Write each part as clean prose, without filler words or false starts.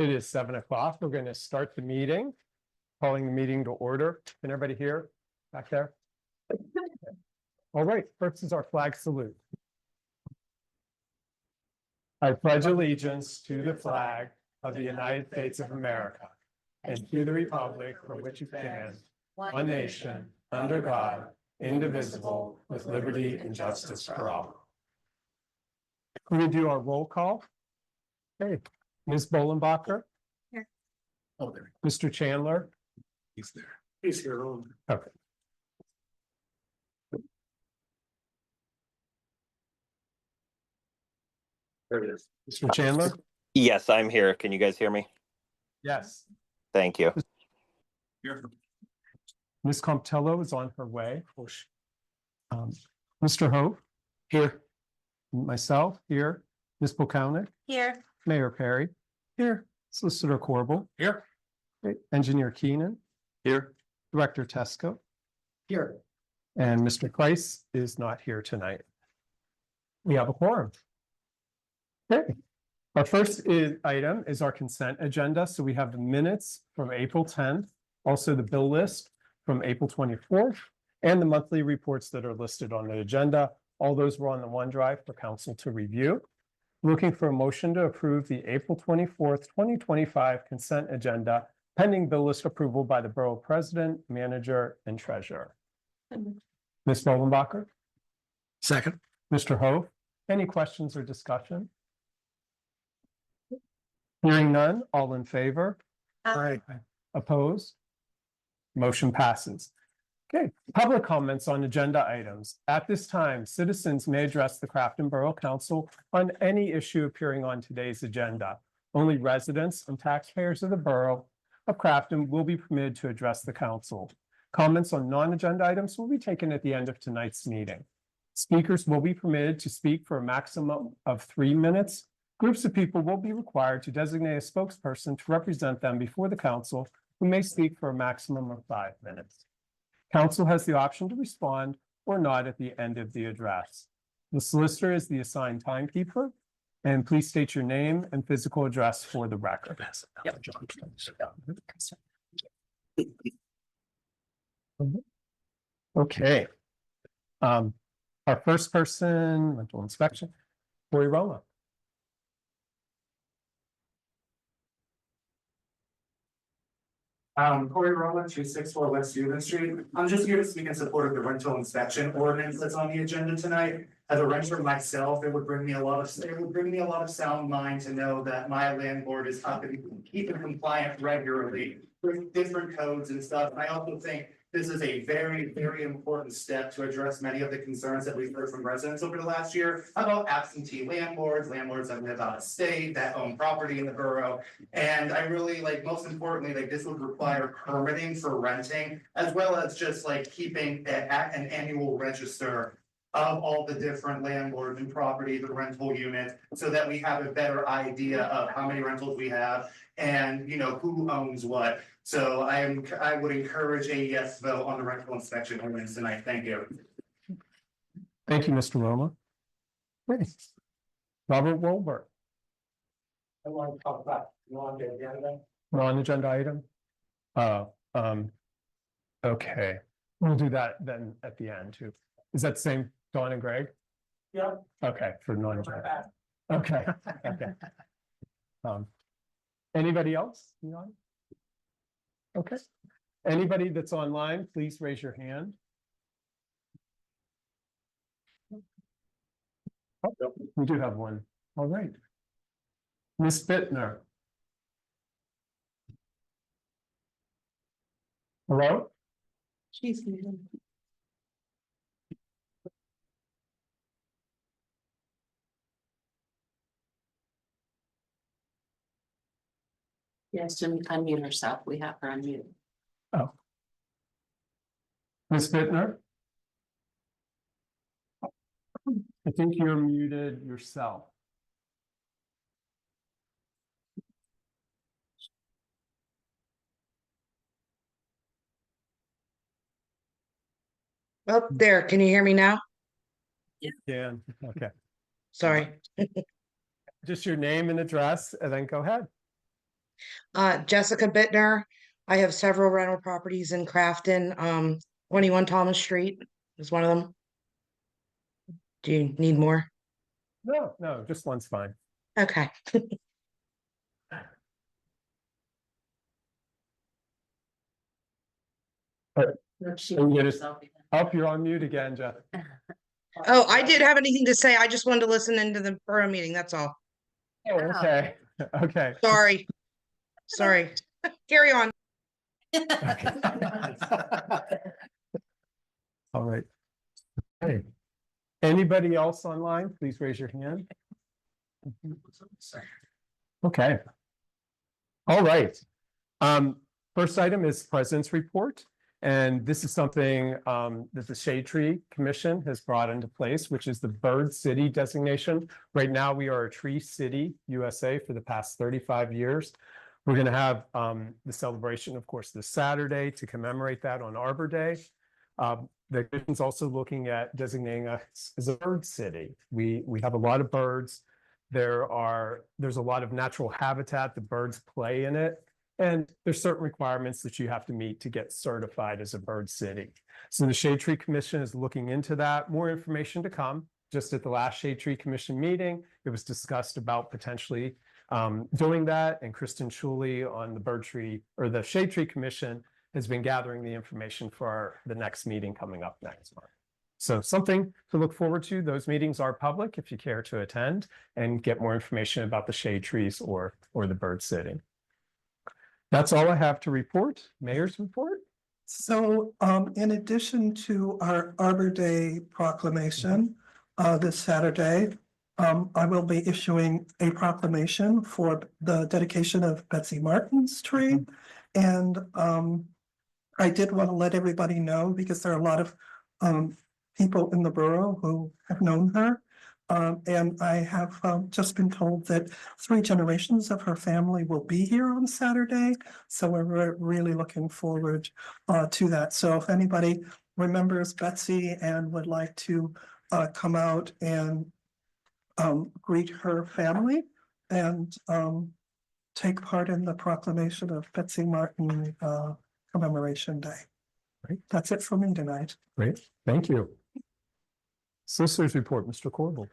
It is 7 o'clock. We're going to start the meeting, calling the meeting to order. Can everybody hear back there? All right, first is our flag salute. I pledge allegiance to the flag of the United States of America and to the republic for which it stands, one nation, under God, indivisible, with liberty and justice for all. We're going to do our roll call. Okay, Ms. Bolenbacher. Here. Oh, there. Mr. Chandler. He's there. He's here. Okay. There it is. Mr. Chandler? Yes, I'm here. Can you guys hear me? Yes. Thank you. Here. Ms. Comptello is on her way. Mr. Hope? Here. Myself, here. Ms. Polkownik? Here. Mayor Perry? Here. Solicitor Corbel? Here. Okay. Engineer Keenan? Here. Director Tesco? Here. And Mr. Price is not here tonight. We have a quorum. Okay. Our first item is our consent agenda. So we have the minutes from April 10th, also the bill list from April 24th, and the monthly reports that are listed on the agenda. All those were on the OneDrive for council to review. Looking for a motion to approve the April 24th, 2025 consent agenda pending bill list approval by the Borough President, Manager, and Treasurer. Ms. Bolenbacher? Second. Mr. Hope? Any questions or discussion? Hearing none, all in favor? Aye. Opposed? Motion passes. Okay, public comments on agenda items. At this time, citizens may address the Crafton Borough Council on any issue appearing on today's agenda. Only residents and taxpayers of the Borough of Crafton will be permitted to address the council. Comments on non-agenda items will be taken at the end of tonight's meeting. Speakers will be permitted to speak for a maximum of 3 minutes. Groups of people will be required to designate a spokesperson to represent them before the council, who may speak for a maximum of 5 minutes. Council has the option to respond or not at the end of the address. The solicitor is the assigned timekeeper, and please state your name and physical address for the record. Yep. Okay. Our first person, rental inspection, Corey Roma. Corey Rowland, 264 West Union Street. I'm just here to speak in support of the rental inspection ordinance that's on the agenda tonight. As a renter myself, it would bring me a lot of sound mind to know that my landlord is keeping compliant regularly with different codes and stuff. And I also think this is a very, very important step to address many of the concerns that we've heard from residents over the last year about absentee landlords that live out of state, that own property in the borough. And I really most importantly, this would require permitting for renting, as well as just keeping an annual register of all the different landlords and property, the rental units, so that we have a better idea of how many rentals we have and who owns what. So I would encourage a yes vote on the rental inspection ordinance tonight. Thank you. Thank you, Mr. Roma. Great. Robert Wolbert. I want to talk about Non-agenda item. Okay, we'll do that then at the end too. Is that the same, Dawn and Greg? Yeah. Okay, for non-agenda. Okay, okay. Anybody else? Okay. Anybody that's online, please raise your hand. Oh, we do have one. All right. Ms. Bittner. Hello? She's muted. Yes, to unmute herself. We have her unmuted. Oh. Ms. Bittner? I think you're muted yourself. Oh, there. Can you hear me now? Yeah, okay. Sorry. Just your name and address, and then go ahead. Jessica Bittner. I have several rental properties in Crafton. 21 Thomas Street is one of them. Do you need more? No, just one's fine. Okay. She And you muted just- herself again. Oh, you're on mute again, Jeff. Oh, I didn't have anything to say. I just wanted to listen into the borough meeting. That's all. Oh, okay, okay. Sorry. Sorry. Carry on. All right. Hey, anybody else online, please raise your hand. Okay. All right. First item is President's Report. And this is something that the Shade Tree Commission has brought into place, which is the Bird City designation. Right now, we are a Tree City, USA for the past 35 years. We're going to have the celebration, of course, this Saturday to commemorate that on Arbor Day. The commission's also looking at designating us as a bird city. We have a lot of birds. There's a lot of natural habitat. The birds play in it. And there's certain requirements that you have to meet to get certified as a bird city. So the Shade Tree Commission is looking into that. More information to come. Just at the last Shade Tree Commission meeting, it was discussed about potentially doing that. And Kristen Schuley on the Bird Tree or the Shade Tree Commission has been gathering the information for the next meeting coming up next month. So something to look forward to. Those meetings are public if you care to attend and get more information about the shade trees or the bird city. That's all I have to report. Mayor's report. So, in addition to our Arbor Day proclamation, this Saturday, I will be issuing a proclamation for the dedication of Betsy Martin's tree. And, I did want to let everybody know because there are a lot of, people in the borough who have known her. And I have just been told that 3 generations of her family will be here on Saturday. So we're really looking forward to that. So if anybody remembers Betsy and would like to come out and greet her family and take part in the proclamation of Betsy Martin Commemoration Day. Great. That's it for me tonight. Great, thank you. Solicitor's report, Mr. Corbel.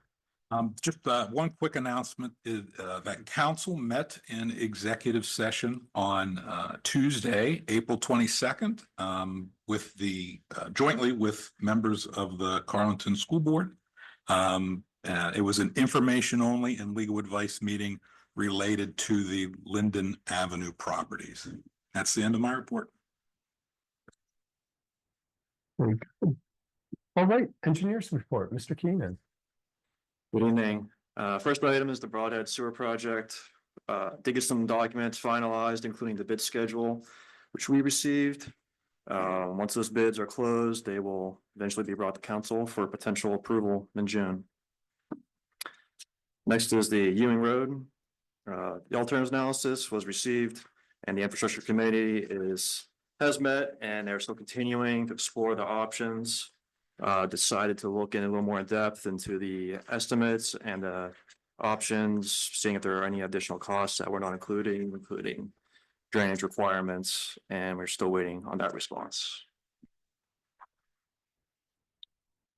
Just one quick announcement is that council met in executive session on Tuesday, April 22nd, with jointly with members of the Carleton School Board. It was an information only and legal advice meeting related to the Linden Avenue properties. That's the end of my report. Very good. All right, engineer's report, Mr. Keenan. Good evening. First item is the Broadhead Sewer Project. Did get some documents finalized, including the bid schedule, which we received. Once those bids are closed, they will eventually be brought to council for potential approval in June. Next is the Ewing Road. The alternatives analysis was received and the infrastructure committee has met and they're still continuing to explore the options. Decided to look in a little more in depth into the estimates and options, seeing if there are any additional costs that we're not including drainage requirements, and we're still waiting on that response.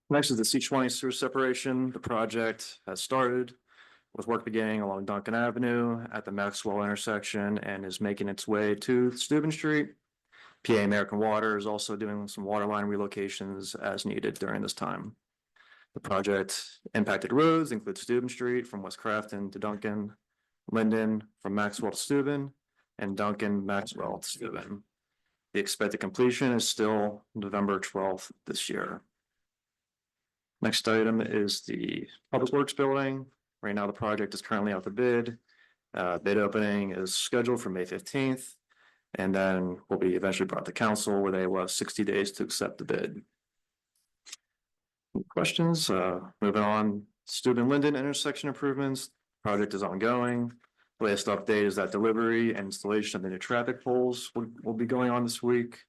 Next is the C20 sewer separation. The project has started with work beginning along Duncan Avenue at the Maxwell intersection and is making its way to Steuben Street. PA American Water is also doing some water line relocations as needed during this time. The project impacted roads include Steuben Street from West Crafton to Duncan, Linden from Maxwell to Steuben, and Duncan Maxwell to Steuben. The expected completion is still November 12th this year. Next item is the Public Works Building. Right now, the project is currently out to bid. Bid opening is scheduled for May 15th. And then will be eventually brought to council where they will have 60 days to accept the bid. Any questions? Moving on, Steuben Linden intersection improvements. Project is ongoing. The latest update is that delivery and installation of the new traffic poles will be going on this week.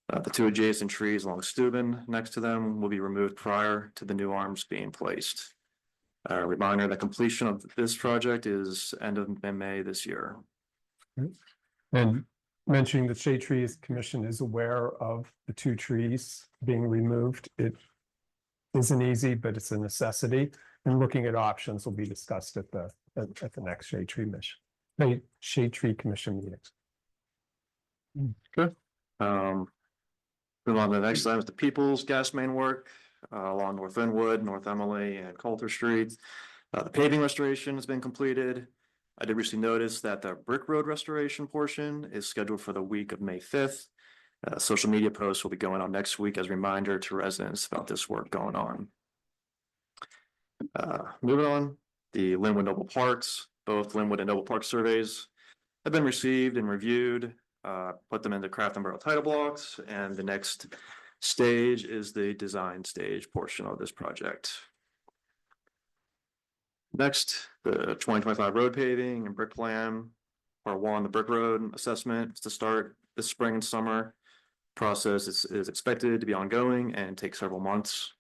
The 2 adjacent trees along Steuben next to them will be removed prior to the new arms being placed. A reminder that completion of this project is end of May this year. And mentioning the Shade Trees Commission is aware of the 2 trees being removed. It isn't easy, but it's a necessity. And looking at options will be discussed at the next Shade Tree Commission meetings. Move on to the next item is the Peoples Gas Main work along North Linwood, North Emily, and Coulter Streets. The paving restoration has been completed. I did recently notice that the Brick Road restoration portion is scheduled for the week of May 5th. Social media posts will be going on next week as a reminder to residents about this work going on. Moving on, the Linwood Noble Parks, both Linwood and Noble Park surveys have been received and reviewed. Put them into Crafton Borough title blocks, and the next stage is the design stage portion of this project. Next, the 2025 road paving and brick plan. Part 1, the brick road assessment is to start this spring and summer. Process is expected to be ongoing and take several months.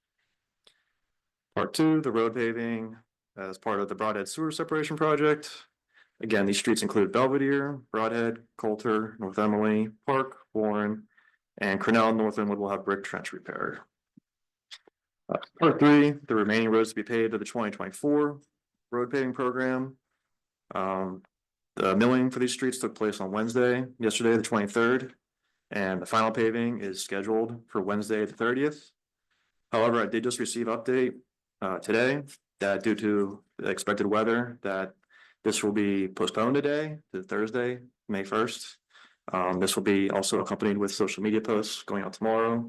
Part 2, the road paving as part of the Broadhead Sewer Separation Project. Again, these streets include Belvedere, Broadhead, Coulter, North Emily, Park, Warren, and Cornell and North Linwood will have brick trench repair. Part 3, the remaining roads to be paved to the 2024 road paving program. The milling for these streets took place on yesterday, the 23rd, and the final paving is scheduled for Wednesday, the 30th. However, I did just receive update today that due to the expected weather that this will be postponed today to Thursday, May 1st. This will be also accompanied with social media posts going out tomorrow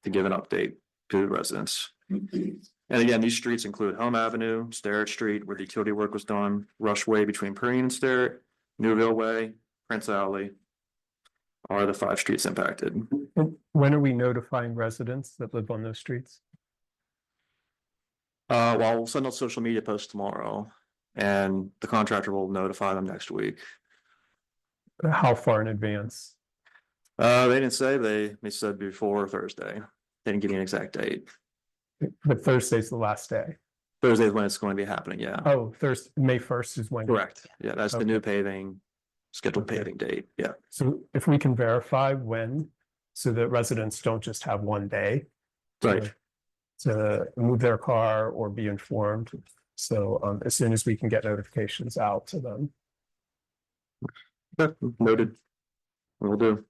to give an update to the residents. And again, these streets include Home Avenue, Sterrett Street, where the utility work was done, Rush Way between Perrine and Sterrett, Newville Way, Prince Alley are the 5 streets impacted. And when are we notifying residents that live on those streets? Well, we'll send out social media posts tomorrow, and the contractor will notify them next week. How far in advance? They didn't say, they said before Thursday. They didn't give me an exact date. But Thursday's the last day. Thursday is when it's going to be happening, yeah. Oh, Thursday, May 1st is when. Correct. Yeah, that's the Okay. new paving, scheduled Okay. paving date, yeah. So if we can verify when, so that residents don't just have one day. Right. To move their car or be informed. So as soon as we can get notifications out to them. Yeah, noted. Will do.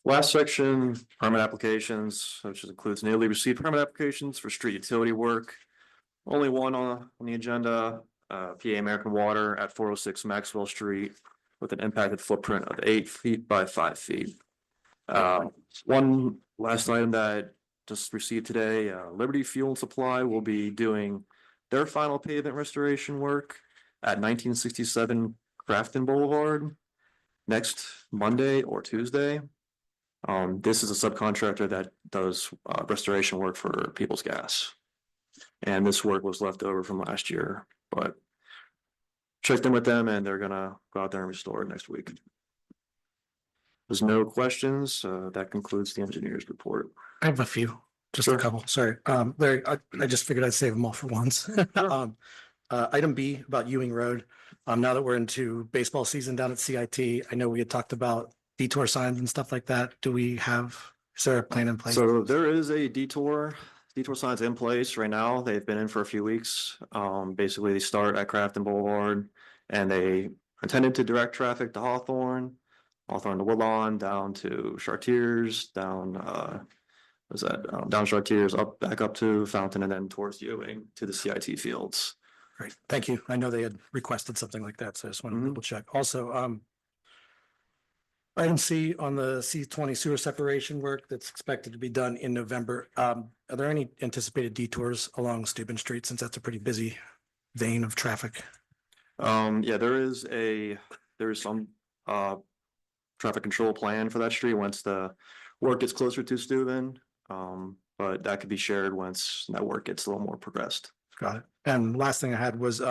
Last section, permit applications, which includes newly received permit applications for street utility work. Only one on the agenda, PA American Water at 406 Maxwell Street with an impacted footprint of 8 feet by 5 feet. One last item that just received today, Liberty Fuel and Supply will be doing their final pavement restoration work at 1967 Crafton Boulevard next Monday or Tuesday. This is a subcontractor that does restoration work for Peoples Gas. And this work was left over from last year, but checked in with them and they're gonna go out there and restore it next week. There's no questions. That concludes the engineer's report. I have a few, just a Sure. couple, sorry. Larry, I just figured I'd save them all for once. Item B about Ewing Road. Now that we're into baseball season down at CIT, I know we had talked about detour signs and stuff like that. Is there a plan in place? So there is a detour signs in place right now. They've been in for a few weeks. Basically they start at Crafton Boulevard and they intended to direct traffic to Hawthorne to Woodlawn, down to Chartiers, down Chartiers, back up to Fountain and then towards Ewing to the CIT fields. Great, thank you. I know they had requested something like that, so I just wanted to double check. Also, item C on the C20 sewer separation work that's expected to be done in November. Are there any anticipated detours along Steuben Street, since that's a pretty busy vein of traffic? Yeah, there is some traffic control plan for that street once the work gets closer to Steuben. But that could be shared once that work gets a little more progressed. Got it. And last thing I had was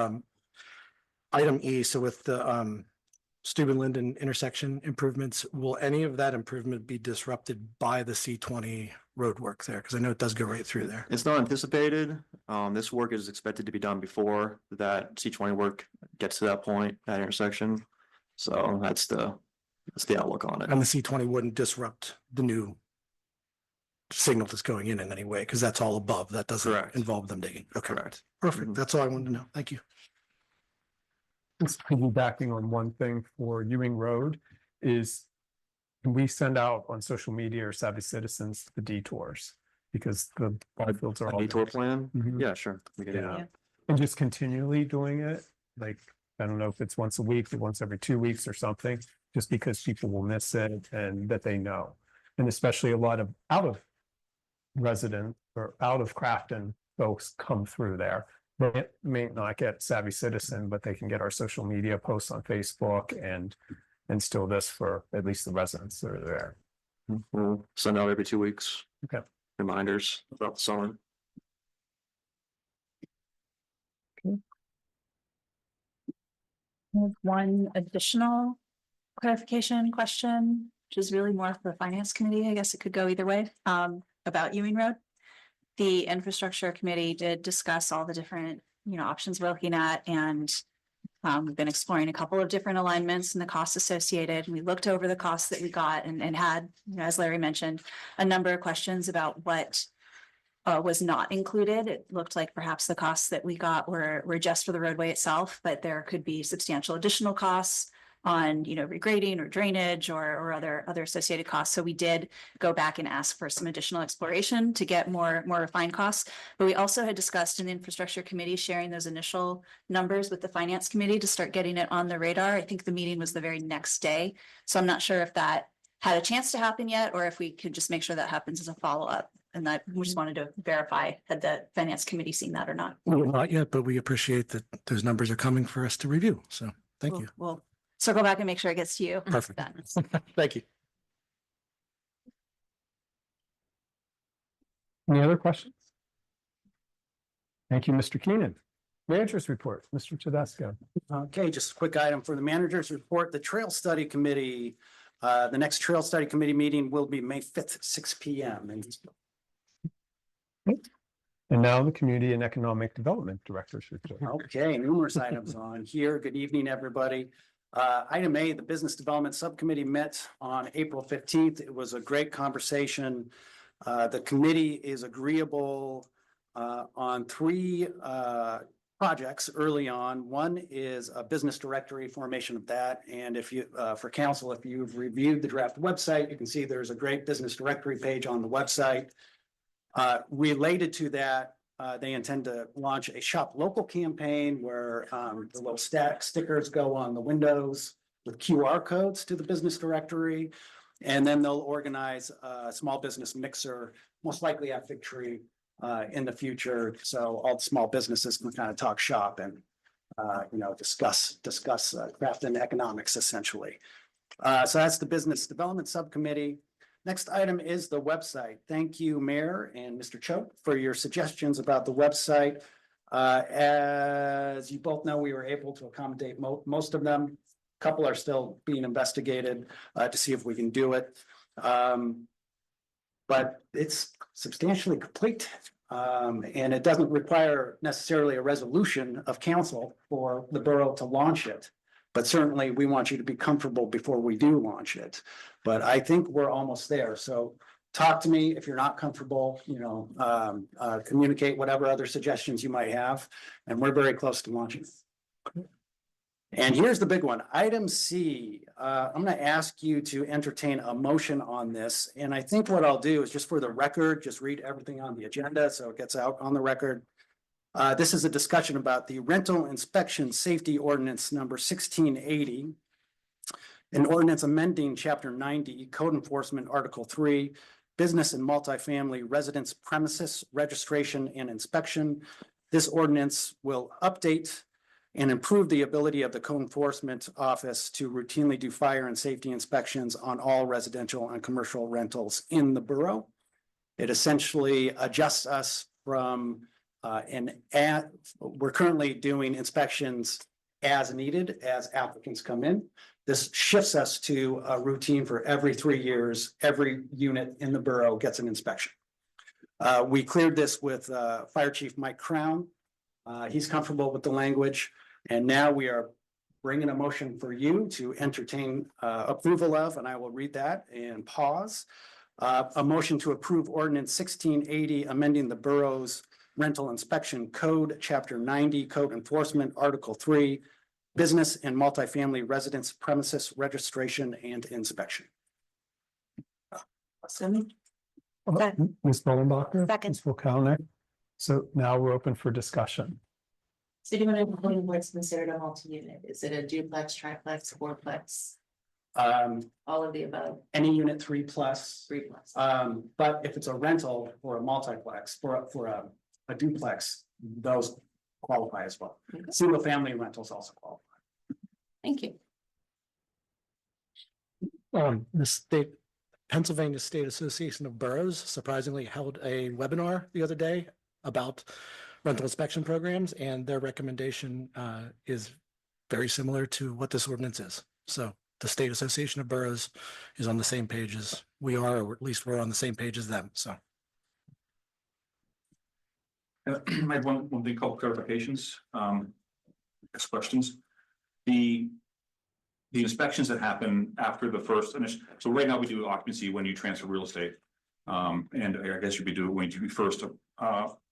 item E. So with the Steuben Linden intersection improvements, will any of that improvement be disrupted by the C20 road work there? Because I know it does go right through there. It's not anticipated. This work is expected to be done before that C20 work gets to that point, that intersection. So that's the outlook on it. And the C20 wouldn't disrupt the new signal that's going in any way, because that's all above. That doesn't Correct. involve them digging. Okay, Correct. perfect. Mhm. That's all I wanted to know. Thank you. Just piggybacking on one thing for Ewing Road is, can we send out on social media or Savvy Citizens the detours? Because the ball fields are A all. detour plan? Mhm. Yeah, sure. We can do Yeah. that. And just continually doing it, like, I don't know if it's once a week or once every 2 weeks or something, just because people will miss it and that they know. And especially a lot of out of resident or out of Crafton folks come through there. They may not get Savvy Citizen, but they can get our social media posts on Facebook and still this for at least the residents that are there. We'll send out every 2 weeks. Okay. Reminders about the summer. I have one additional clarification question, which is really more for the finance committee. I guess it could go either way, about Ewing Road. The infrastructure committee did discuss all the different, options we're looking at, and we've been exploring a couple of different alignments and the costs associated. We looked over the costs that we got and had, as Larry mentioned, a number of questions about what was not included. It looked like perhaps the costs that we got were just for the roadway itself, but there could be substantial additional costs on, regrading or drainage or other associated costs. So we did go back and ask for some additional exploration to get more refined costs. But we also had discussed in the infrastructure committee sharing those initial numbers with the finance committee to start getting it on the radar. I think the meeting was the very next day. So I'm not sure if that had a chance to happen yet, or if we could just make sure that happens as a follow-up. And that we just wanted to verify, had the finance committee seen that or not? Well, not yet, but we appreciate that those numbers are coming for us to review. So thank you. We'll circle back and make sure it gets to you. Perfect. Done. Thank you. Any other questions? Thank you, Mr. Keenan. Managers report, Mr. Tedesco. Okay, just a quick item for the managers report, the Trail Study Committee. The next Trail Study Committee meeting will be May 5th, 6 p.m. And now the Community and Economic Development Director's report. Okay, numerous items on here. Good evening, everybody. Item A, the Business Development Subcommittee met on April 15th. It was a great conversation. The committee is agreeable on three projects early on. One is a business directory formation of that. And if you, for council, if you've reviewed the draft website, you can see there's a great business directory page on the website. Related to that, they intend to launch a shop local campaign where the little stickers go on the windows with QR codes to the business directory. And then they'll organize a small business mixer, most likely at Fig Tree in the future. So all the small businesses can kind of talk shop and, discuss Crafton economics essentially. So that's the Business Development Subcommittee. Next item is the website. Thank you, Mayor and Mr. Choate, for your suggestions about the website. As you both know, we were able to accommodate most of them. A couple are still being investigated to see if we can do it. But it's substantially complete. And it doesn't require necessarily a resolution of council for the borough to launch it. But certainly we want you to be comfortable before we do launch it. But I think we're almost there. So talk to me if you're not comfortable, communicate whatever other suggestions you might have. And we're very close to launching. And here's the big one, item C. I'm going to ask you to entertain a motion on this. And I think what I'll do is just for the record, just read everything on the agenda so it gets out on the record. This is a discussion about the rental inspection safety ordinance number 1680. An ordinance amending chapter 90 code enforcement article 3 business and multifamily residence premises registration and inspection. This ordinance will update and improve the ability of the code enforcement office to routinely do fire and safety inspections on all residential and commercial rentals in the borough. It essentially adjusts us from we're currently doing inspections as needed as applicants come in. This shifts us to a routine for every 3 years, every unit in the borough gets an inspection. We cleared this with Fire Chief Mike Crown. He's comfortable with the language. And now we are bring in a motion for you to entertain approval of, and I will read that and pause. A motion to approve ordinance 1680, amending the borough's rental inspection code, chapter 90, code enforcement, article 3, business and multifamily residence premises registration and inspection. Assuming. Ms. Bullenbacher. Second. Ms. O'Connor. So now we're open for discussion. So do you want to know what's considered a multi-unit? Is it a duplex, triplex, fourplex, all of the above, Any unit 3+. 3+? But if it's a rental or a multiplex for a duplex, those qualify as well. Okay. Single family rentals also qualify. Thank you. The state, Pennsylvania State Association of Boroughs surprisingly held a webinar the other day about rental inspection programs, and their recommendation is very similar to what this ordinance is. So the State Association of Boroughs is on the same page as we are, or at least we're on the same page as them, so. I have one thing, couple clarifications, guess questions. The inspections that happen after the first initial, so right now we do occupancy when you transfer real estate. And I guess you'd be doing when you first,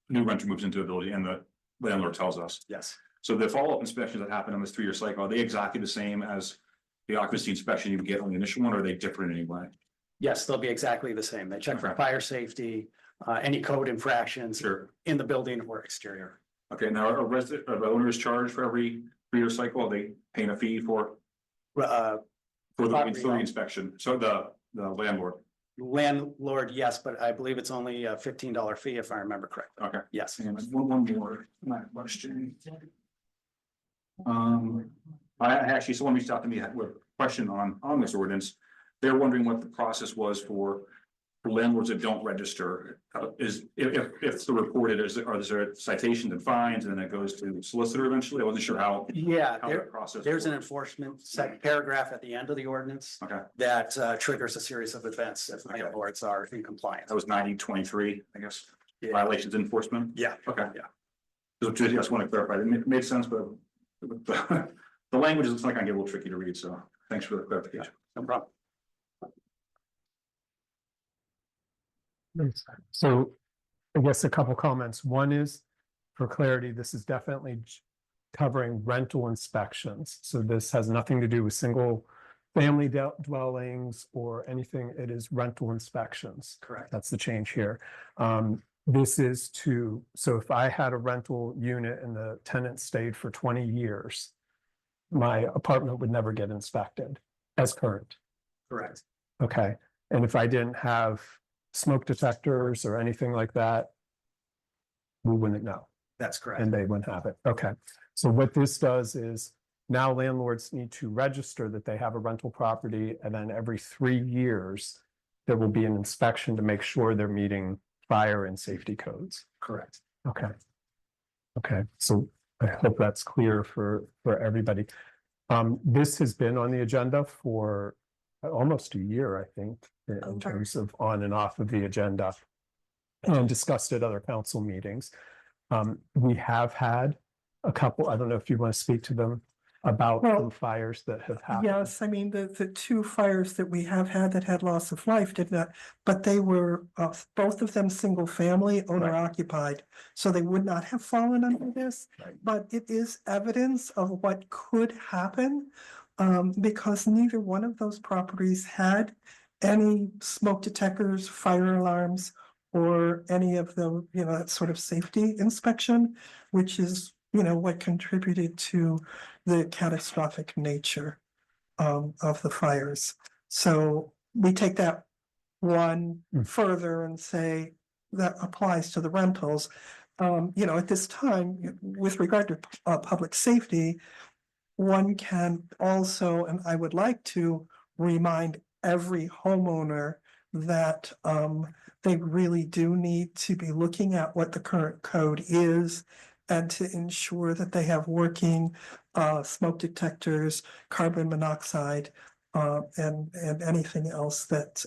new renter moves into a building and the landlord tells us. Yes. So the follow-up inspections that happen on this 3-year cycle, are they exactly the same as the occupancy inspection you get on the initial one, or are they different in any way? Yes, they'll be exactly the same. They check for Okay. fire safety, any code infractions Sure. in the building or exterior. Okay, now a resident, the owner is charged for every 3-year cycle, are they paying a fee for the Property owner. inspection? So the landlord, Landlord, yes, but I believe it's only a $15 fee if I remember correctly. okay. Yes. And one more question. I actually, someone reached out to me with a question on this ordinance. They're wondering what the process was for landlords that don't register. Is if it's reported, are there citations and fines, and then it goes to solicitor eventually? I wasn't sure how Yeah, that process. there's an works. enforcement paragraph at the end of the ordinance Okay, that triggers a series of events if Okay. landlords are in compliance. that was 9023, I guess, Yeah. violations enforcement. Yeah. Okay. Yeah. So just want to clarify, it made sense, but the language looks like I get a little tricky to read, so thanks for the clarification. No problem. So I guess a couple comments. One is, for clarity, this is definitely covering rental inspections. So this has nothing to do with single family dwellings or anything. It is rental inspections. Correct. That's the change here. This is so if I had a rental unit and the tenant stayed for 20 years, my apartment would never get inspected as current. Correct. Okay, and if I didn't have smoke detectors or anything like that, we wouldn't know, That's correct. and they wouldn't have it. Okay, so what this does is now landlords need to register that they have a rental property, and then every 3 years, there will be an inspection to make sure they're meeting fire and safety codes. Correct. Okay. Okay, so I hope that's clear for everybody. This has been on the agenda for almost a year, I think, in terms of on and off of the agenda. And discussed at other council meetings. We have had a couple, I don't know if you want to speak to them about Well, some fires that have happened. Yes, I mean, the two fires that we have had that had loss of life did not, but they were both of them single family owner occupied. So they would not have fallen under this, Right. but it is evidence of what could happen. Because neither one of those properties had any smoke detectors, fire alarms, or any of the, that sort of safety inspection, which is, what contributed to the catastrophic nature of the fires. So we take that one further and say that applies to the rentals. At this time, with regard to public safety, one can also, and I would like to remind every homeowner that they really do need to be looking at what the current code is and to ensure that they have working smoke detectors, carbon monoxide, and anything else that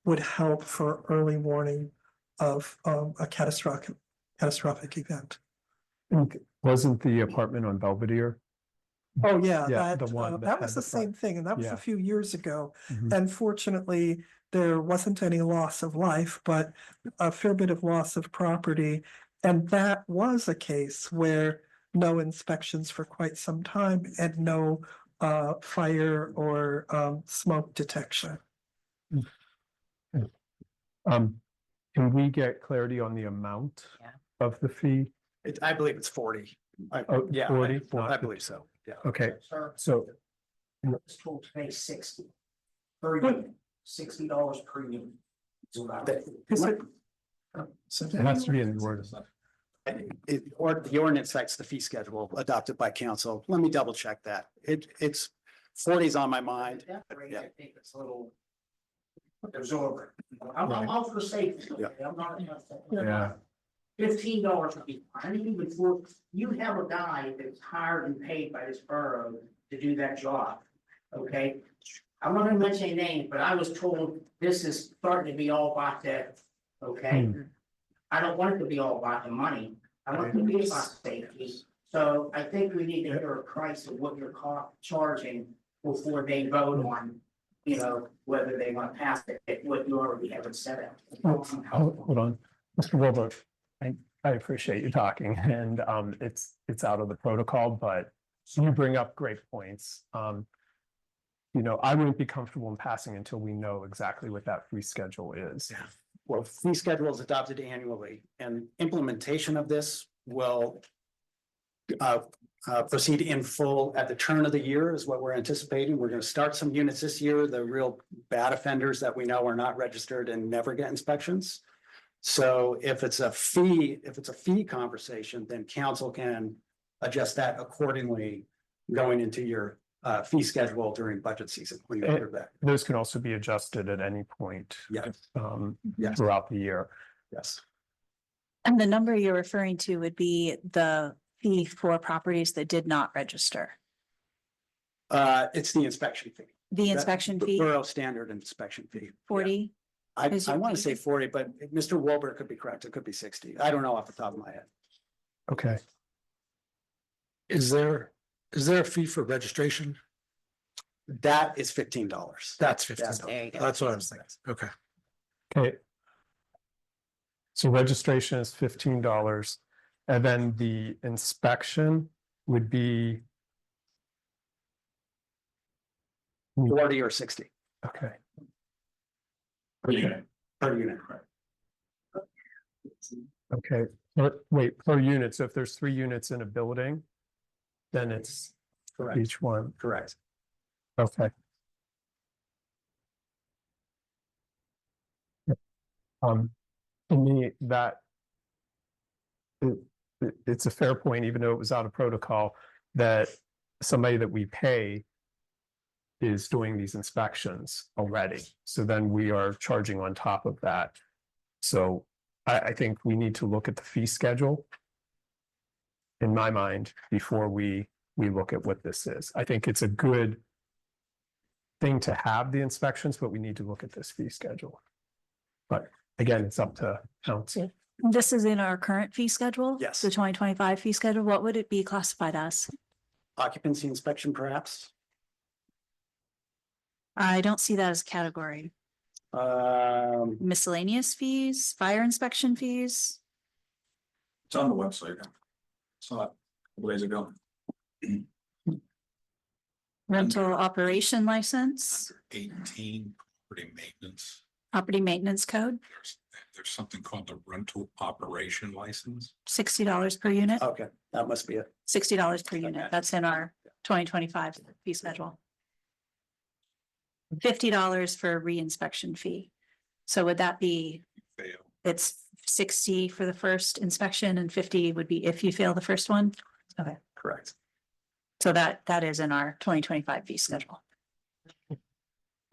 would help for early warning of a catastrophic event. And wasn't the apartment on Belvedere? Oh, yeah, Yeah, that, the one that that had was the the same front. thing, and that was Yeah. a few years ago. Mhm. And fortunately, there wasn't any loss of life, but a fair bit of loss of property. And that was a case where no inspections for quite some time and no fire or smoke detection. Can we get clarity on the amount Yeah. of the fee? I believe it's 40. Oh, Yeah, 40, I not believe so, yeah. Okay, so It's told to pay 60 per unit, $60 per unit. it has to be in the word. Or the ordinance cites the fee schedule adopted by council. Let me double check that. It's 40 is on my mind. That rate, I think it's a little absorbent. I'm all for safety. Yeah. Okay? I'm not. Yeah. $15 would be fine. Even for, you have a guy that's hired and paid by this borough to do that job. Okay? I'm not gonna mention any names, but I was told this is starting to be all about that. Okay? I don't want it to be all about the money. I want it to be about safety. So I think we need to hear a price of what you're charging before they vote on, you know, whether they want to pass it, what you already have it set up. Hold on, Mr. Wilbur, I appreciate you talking and it's out of the protocol, but you bring up great points. You know, I wouldn't be comfortable in passing until we know exactly what that fee schedule is. Yeah. Well, fee schedule is adopted annually and implementation of this will proceed in full at the turn of the year is what we're anticipating. We're going to start some units this year, the real bad offenders that we know are not registered and never get inspections. So if it's a fee conversation, then council can adjust that accordingly going into your fee schedule during budget season when you approve that. Those can also be adjusted at any point. Yeah. Yes. Throughout the year. Yes. And the number you're referring to would be the fee for properties that did not register. It's the inspection fee. The inspection The fee, Borough standard inspection fee. 40. I Is your want to fee? say 40, but Mr. Wilbur could be correct. It could be 60. I don't know off the top of my head. Okay, Is there a fee for registration? That is $15. That's There you go. That's what I was thinking. Okay. okay. So registration is $15 and then the inspection would be, 40 or 60 okay, per unit. Per unit. okay. Wait, per unit. So if there's 3 units in a building, then it's Correct. each one. Correct. Okay. To me, that it's a fair point, even though it was out of protocol, that somebody that we pay is doing these inspections already. So then we are charging on top of that. So I think we need to look at the fee schedule in my mind before we look at what this is. I think it's a good thing to have the inspections, but we need to look at this fee schedule. But again, it's up to council. This is in our current fee schedule? Yes. The 2025 fee schedule. What would it be classified as? Occupancy inspection, perhaps. I don't see that as a category. Miscellaneous fees, fire inspection fees. It's on the website. Saw it a couple days ago. Rental operation license, 18, property maintenance. property maintenance code, There's something called the rental operation license. $60 per unit, Okay, that must be it. $60 per Okay. unit. That's in our 2025 fee schedule. $50 for reinspection fee. So would that be, Fail. it's 60 for the first inspection and 50 would be if you fail the first one? Okay, Correct. so that is in our 2025 fee schedule.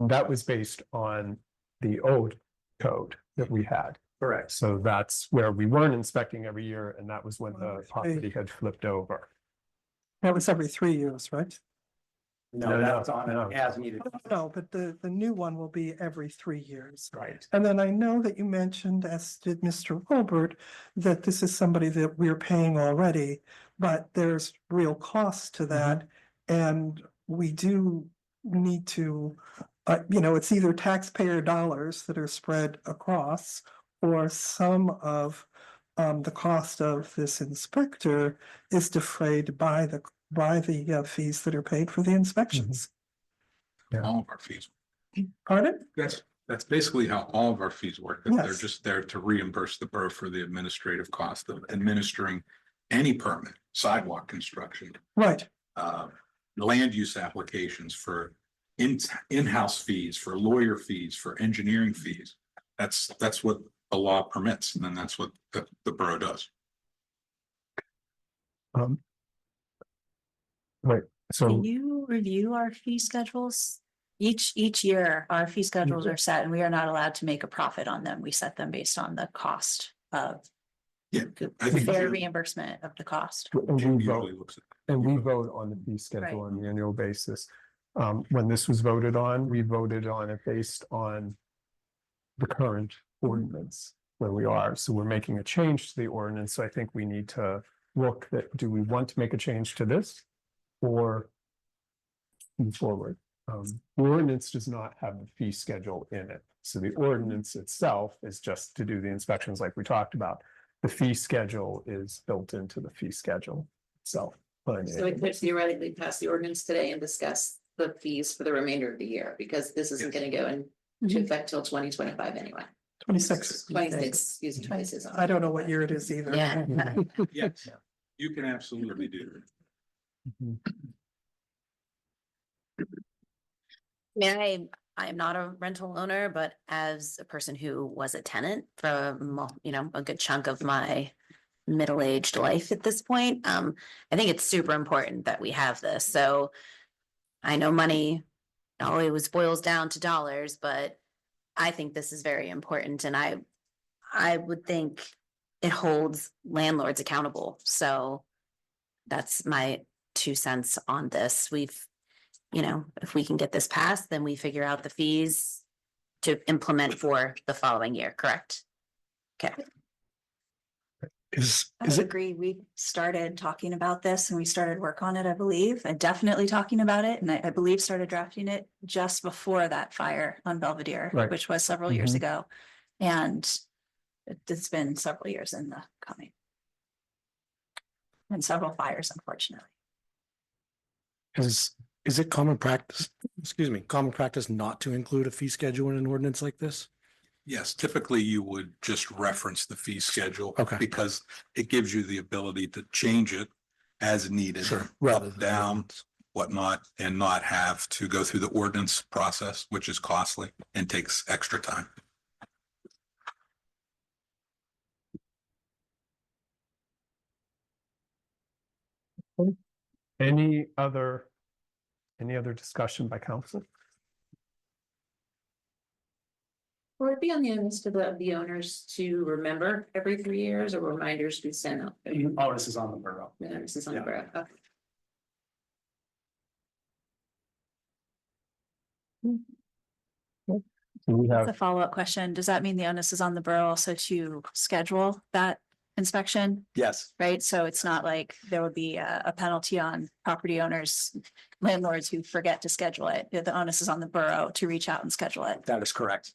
That was based on the old code that we had. Correct. So that's where we weren't inspecting every year, and that was when the property had flipped over. That was every 3 years, right? No, No, that's no, on no. it as needed. No, but the new one will be every 3 years. Right. And then I know that you mentioned, as did Mr. Wilbert, that this is somebody that we're paying already, but there's real cost to that. And we do need to, it's either taxpayer dollars that are spread across, or some of the cost of this inspector is defrayed by the fees that are paid for the inspections. Yeah. All of our fees. Pardon? That's basically how all of our fees work. That they're Yes. just there to reimburse the borough for the administrative cost of administering any permit, sidewalk construction, Right. land use applications, for in-house fees, for lawyer fees, for engineering fees. That's what the law permits, and then that's what the borough does. Right, so. Can you review our fee schedules? Each year, our fee schedules are set and we are not allowed to make a profit on them. We set them based on the cost of Yeah, the I think fair Jim- reimbursement of the cost. And Jim we usually vote, looks at. and we vote on the fee schedule on the annual basis. When this was voted on, we voted on it based on the current ordinance where we are. So we're making a change to the ordinance. So I think we need to look at, do we want to make a change to this or move forward? The ordinance does not have the fee schedule in it. So the ordinance itself is just to do the inspections like we talked about. The fee schedule is built into the fee schedule itself. So we could theoretically pass the ordinance today and discuss the fees for the remainder of the year, because this isn't gonna go into effect till 2025 anyway. 26. 26, excuse me, 26. I don't know what year it is either. Yeah. Yes, you can absolutely do that. I am not a rental owner, but as a person who was a tenant for, a good chunk of my middle-aged life at this point, I think it's super important that we have this. So I know money always boils down to dollars, but I think this is very important, and I would think it holds landlords accountable. So that's my 2 cents on this. If we can get this passed, then we figure out the fees to implement for the following year, correct? Okay. I agree. We started talking about this and we started work on it, I believe, and definitely talking about it. And I believe started drafting it just before that fire on Belvedere, Right. which was several years ago. And it's been several years in the coming. And several fires, unfortunately. Is it common practice not to include a fee schedule in an ordinance like this? Yes, typically you would just reference the fee schedule. Okay. Because it gives you the ability to change it as needed. Sure, rather Up, than- down, whatnot, and not have to go through the ordinance process, which is costly and takes extra time. Any other discussion by council? Will it be on the onus to the owners to remember every 3 years, or reminders be sent out? All this is on the borough. The onus is on the Yeah. borough. Okay. We That's a have, follow-up question. Does that mean the onus is on the borough also to schedule that inspection? Yes, Right? So it's not like there would be a penalty on property owners, landlords who forget to schedule it. The onus is on the borough to reach out and schedule it. that is correct.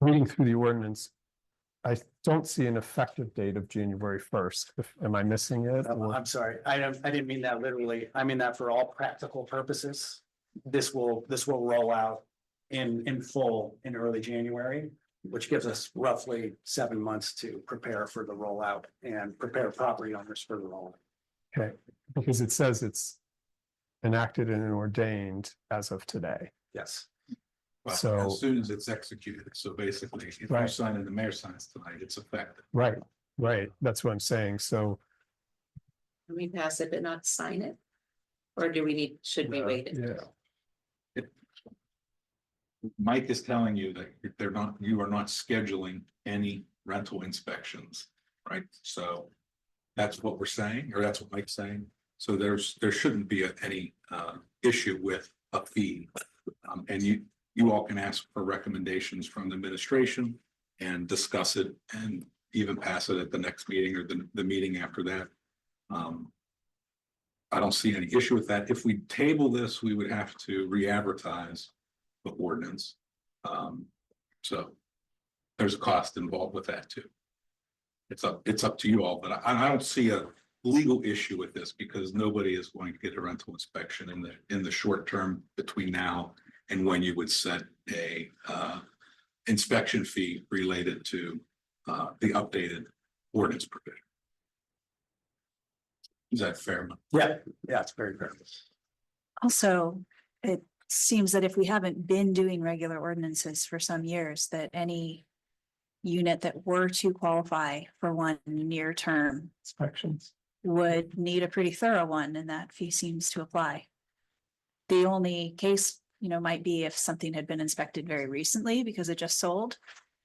reading through the ordinance, I don't see an effective date of January 1st. Am I missing it? or- I'm sorry, I didn't mean that literally. I mean that for all practical purposes. This will roll out in full in early January, which gives us roughly 7 months to prepare for the rollout and prepare property owners for the rollout. Okay, because it says it's enacted and ordained as of today. Yes. Well, So- as soon as it's executed, so basically, if you Right. sign and the mayor signs tonight, it's effective. Right, right. That's what I'm saying. So, Can we pass it but not sign it? Or should we wait? yeah, Mike is telling you that you are not scheduling any rental inspections, right? So that's what we're saying, or that's what Mike's saying. So there shouldn't be any issue with a fee. And you all can ask for recommendations from the administration and discuss it and even pass it at the next meeting or the meeting after that. I don't see any issue with that. If we table this, we would have to re-advertise the ordinance. So there's a cost involved with that too. It's up to you all, but I don't see a legal issue with this because nobody is going to get a rental inspection in the short term between now and when you would set a inspection fee related to the updated ordinance provision. Is that fair? Yeah, it's very fair. Also, it seems that if we haven't been doing regular ordinances for some years, that any unit that were to qualify for one near term Inspections. would need a pretty thorough one, and that fee seems to apply. The only case, might be if something had been inspected very recently because it just sold,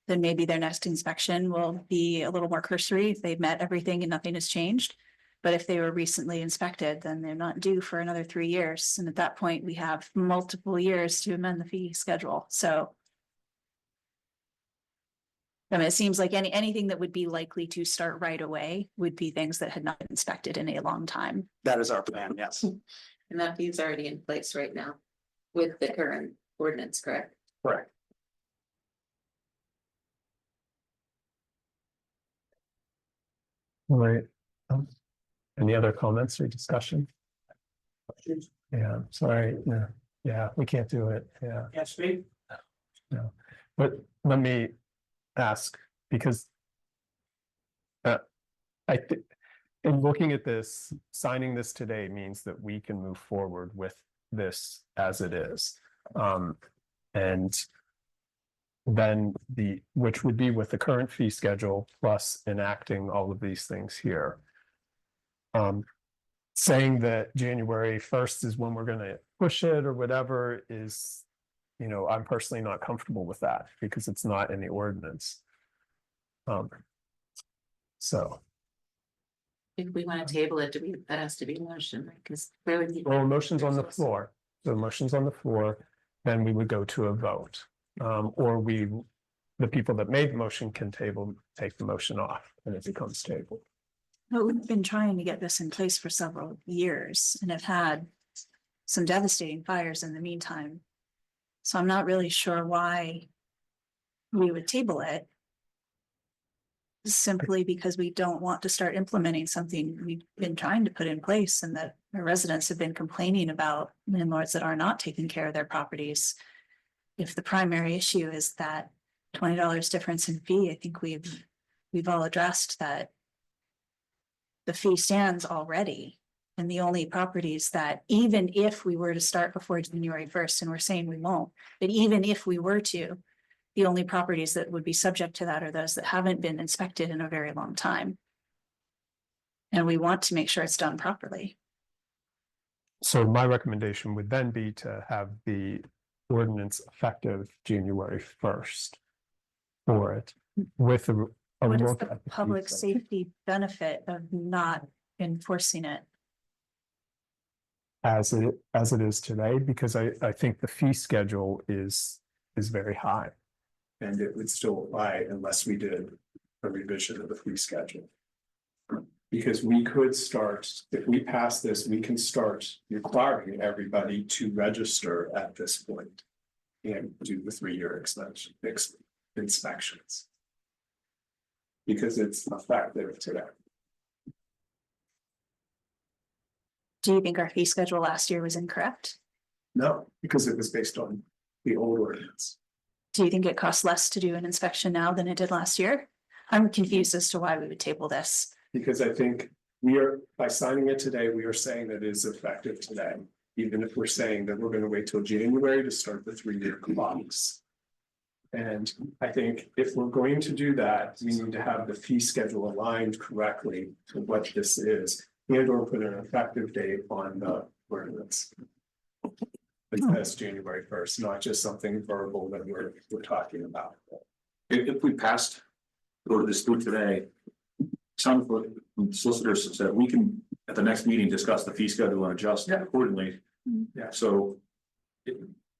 then maybe their next inspection will be a little more cursory if they've met everything and nothing has changed. But if they were recently inspected, then they're not due for another 3 years. And at that point, we have multiple years to amend the fee schedule. So it seems like anything that would be likely to start right away would be things that had not been inspected in a long time. That is our plan, yes. And that fee is already in place right now with the current ordinance, correct? Correct. All right. Any other comments or discussion? Yeah, sorry. Yeah, we can't do it. Yeah. Yes, speak. No, but let me ask, because I think in looking at this, signing this today means that we can move forward with this as it is. And then which would be with the current fee schedule plus enacting all of these things here. Saying that January 1st is when we're going to push it or whatever is, I'm personally not comfortable with that because it's not in the ordinance. So. If we want to table it, that has to be motion, right? Because Well, motion's on the floor. So motion's on the floor, then we would go to a vote. Or the people that made the motion can take the motion off and it becomes tabled. But we've been trying to get this in place for several years and have had some devastating fires in the meantime. So I'm not really sure why we would table it. Simply because we don't want to start implementing something we've been trying to put in place and that our residents have been complaining about landlords that are not taking care of their properties. If the primary issue is that $20 difference in fee, I think we've all addressed that the fee stands already. And the only properties that, even if we were to start before January 1st, and we're saying we won't, but even if we were to, the only properties that would be subject to that are those that haven't been inspected in a very long time. And we want to make sure it's done properly. So my recommendation would then be to have the ordinance effective January 1st for it with a What is look the at the public fee safety benefit of not enforcing it? as it is today, because I think the fee schedule is very high. And it would still apply unless we did a revision of the fee schedule. Because we could start, if we pass this, we can start requiring everybody to register at this point and do the 3-year inspections. Because it's effective today. Do you think our fee schedule last year was incorrect? No, because it was based on the old ordinance. Do you think it costs less to do an inspection now than it did last year? I'm confused as to why we would table this. Because I think by signing it today, we are saying that it is effective today. Even if we're saying that we're going to wait till January to start the 3-year clocks. And I think if we're going to do that, we need to have the fee schedule aligned correctly to what this is. And or put an effective date on the ordinance. That's January 1st, not just something verbal that we're talking about. If we passed or this through today, some solicitors said we can at the next meeting discuss the fee schedule and adjust accordingly. Yeah. So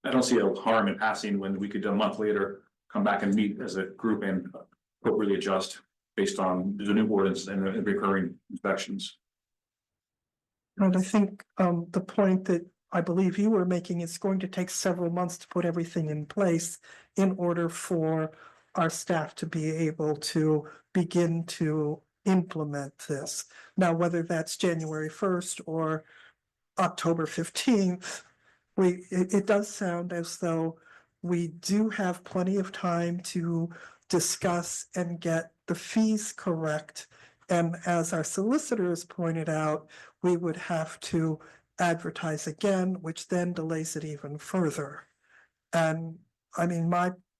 I don't see a harm in passing when we could a month later come back and meet as a group and appropriately adjust based on the new ordinance and the recurring inspections. And I think the point that I believe you were making is going to take several months to put everything in place in order for our staff to be able to begin to implement this. Now, whether that's January 1st or October 15th, it does sound as though we do have plenty of time to discuss and get the fees correct. And as our solicitors pointed out, we would have to advertise again, which then delays it even further. And I mean,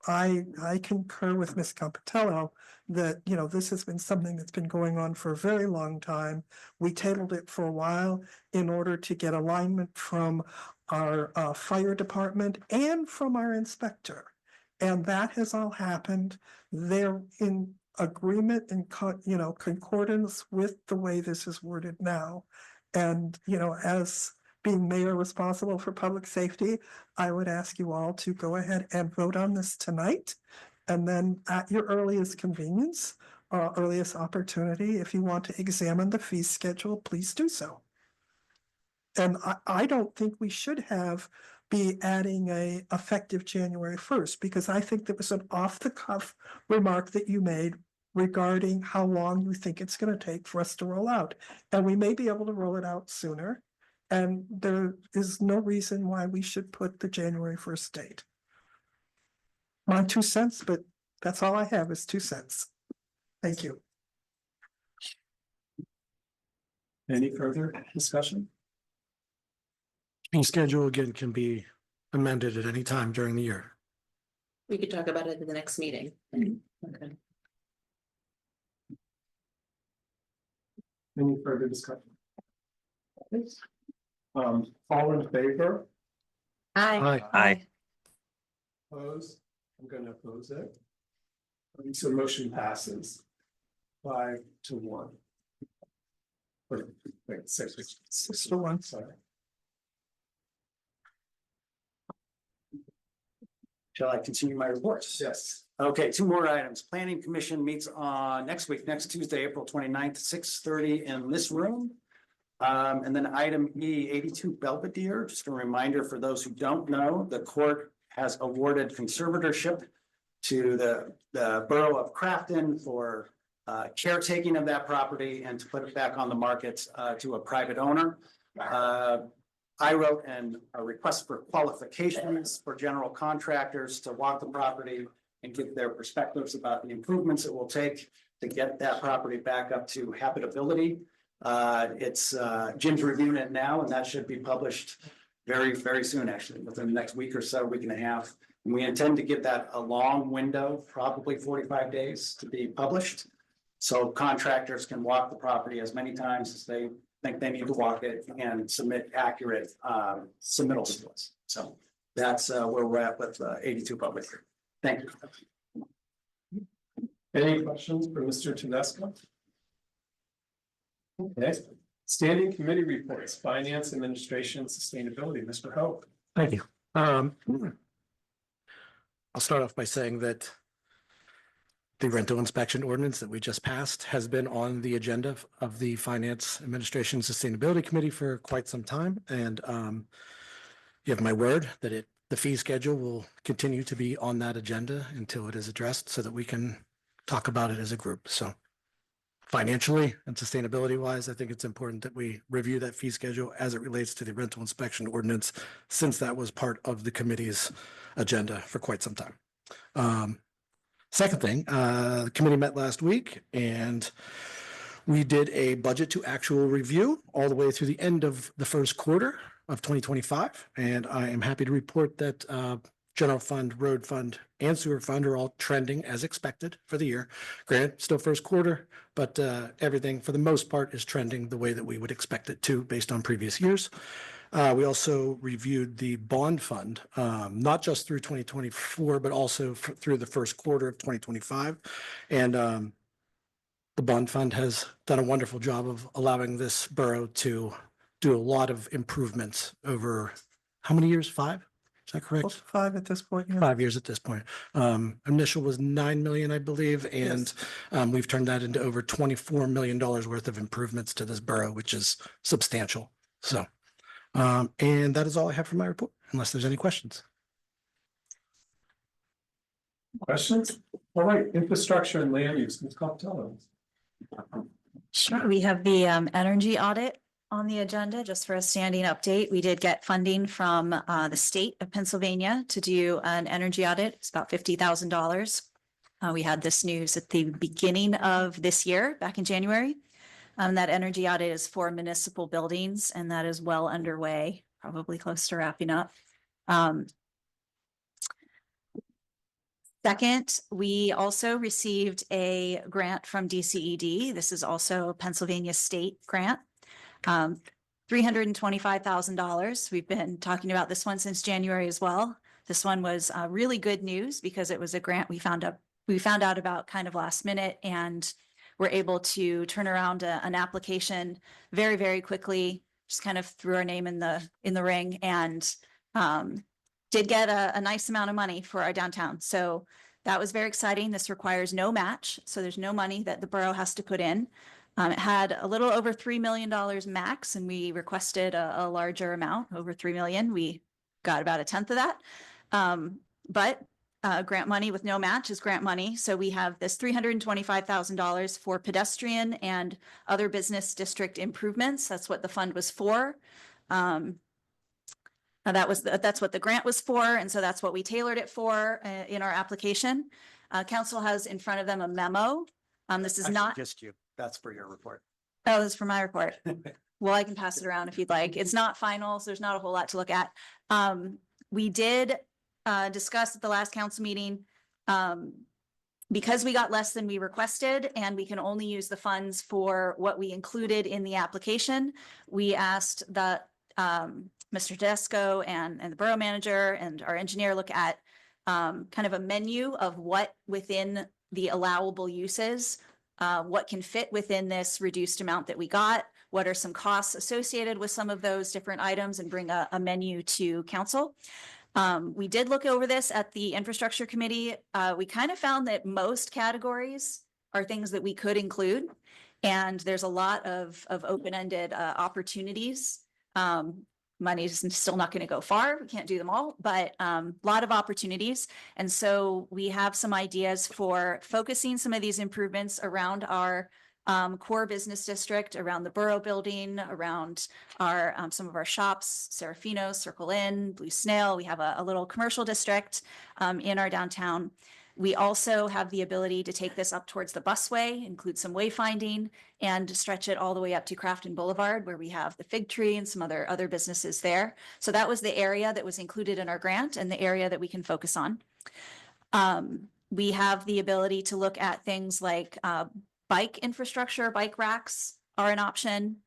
I concur with Ms. Campitello that, you know, this has been something that's been going on for a very long time. We tabled it for a while in order to get alignment from our fire department and from our inspector. And that has all happened. They're in agreement and concordance with the way this is worded now. And, you know, as being mayor responsible for public safety, I would ask you all to go ahead and vote on this tonight. And then at your earliest convenience, earliest opportunity, if you want to examine the fee schedule, please do so. And I don't think we should be adding a effective January 1st, because I think there was an off the cuff remark that you made regarding how long you think it's going to take for us to roll out. And we may be able to roll it out sooner. And there is no reason why we should put the January 1st date. My 2 cents, but that's all I have is 2 cents. Thank you. Any further discussion? Fee schedule again can be amended at any time during the year. We could talk about it at the next meeting. Okay. Any further discussion? All in favor? Aye. Aye. Opposed? I'm going to oppose it. So motion passes 5-1. Wait, 6-1, sorry. Shall I continue my reports? Yes. Okay, 2 more items. Planning Commission meets on next Tuesday, April 29th, 6:30 in this room. And then item E, 82 Belvedere, just a reminder for those who don't know, the court has awarded conservatorship to the Borough of Crafton for caretaking of that property and to put it back on the market to a private owner. I wrote a request for qualifications for general contractors to walk the property and give their perspectives about the improvements it will take to get that property back up to habitability. Jim's reviewing it now, and that should be published very, very soon, actually, within the next week or so, week and a half. And we intend to give that a long window, probably 45 days to be published. So contractors can walk the property as many times as they think they need to walk it and submit accurate submittal splits. So that's where we're at with 82 public. Thank you. Any questions for Mr. Tedesco? Okay, standing committee reports, finance, administration, sustainability, Mr. Hope. Thank you. I'll start off by saying that the rental inspection ordinance that we just passed has been on the agenda of the Finance Administration Sustainability Committee for quite some time. And you have my word that the fee schedule will continue to be on that agenda until it is addressed so that we can talk about it as a group. So financially and sustainability wise, I think it's important that we review that fee schedule as it relates to the rental inspection ordinance, since that was part of the committee's agenda for quite some time. Second thing, the committee met last week and we did a budget to actual review all the way through the end of the first quarter of 2025. And I am happy to report that general fund, road fund, and sewer fund are all trending as expected for the year. Granted, still first quarter, but everything for the most part is trending the way that we would expect it to based on previous years. We also reviewed the bond fund, not just through 2024, but also through the first quarter of 2025. And the bond fund has done a wonderful job of allowing this borough to do a lot of improvements over how many years? 5? Is that correct? 5 at this point. Yeah. 5 years at this point. Initial was 9 million, I believe, and we've turned that into over $24 million worth of improvements to this borough, which is substantial. So, and that is all I have for my report, unless there's any questions. Questions? All right, infrastructure and land use, Ms. Costello. Sure, we have the energy audit on the agenda, just for a standing update. We did get funding from the state of Pennsylvania to do an energy audit. It's about $50,000. We had this news at the beginning of this year, back in January. That energy audit is for municipal buildings, and that is well underway, probably close to wrapping up. Second, we also received a grant from DCED. This is also a Pennsylvania state grant. $325,000. We've been talking about this one since January as well. This one was really good news because it was a grant we found out about kind of last minute, and we're able to turn around an application very, very quickly. Just kind of threw our name in the ring, and did get a nice amount of money for our downtown. So that was very exciting. This requires no match, so there's no money that the borough has to put in. It had a little over $3 million max, and we requested a larger amount, over $3 million. We got about 1/10 of that. But grant money with no match is grant money. So we have this $325,000 for pedestrian and other business district improvements. That's what the fund was for. That's what the grant was for, and so that's what we tailored it for in our application. Council has in front of them a memo. This is not Just you, that's for your report. Oh, this is for my report. Well, I can pass it around if you'd like. It's not final, so there's not a whole lot to look at. We did discuss at the last council meeting, because we got less than we requested and we can only use the funds for what we included in the application. We asked that Mr. Tedesco and the borough manager and our engineer look at kind of a menu of what within the allowable uses, what can fit within this reduced amount that we got, what are some costs associated with some of those different items, and bring a menu to council. We did look over this at the infrastructure committee. We kind of found that most categories are things that we could include, and there's a lot of open-ended opportunities. Money is still not going to go far. We can't do them all, but a lot of opportunities. And so we have some ideas for focusing some of these improvements around our core business district, around the borough building, around our some of our shops, Serafino, Circle Inn, Blue Snail. We have a little commercial district in our downtown. We also have the ability to take this up towards the busway, include some wayfinding, and stretch it all the way up to Crafton Boulevard, where we have the Fig Tree and some other businesses there. So that was the area that was included in our grant and the area that we can focus on. We have the ability to look at things like bike infrastructure. Bike racks are an option.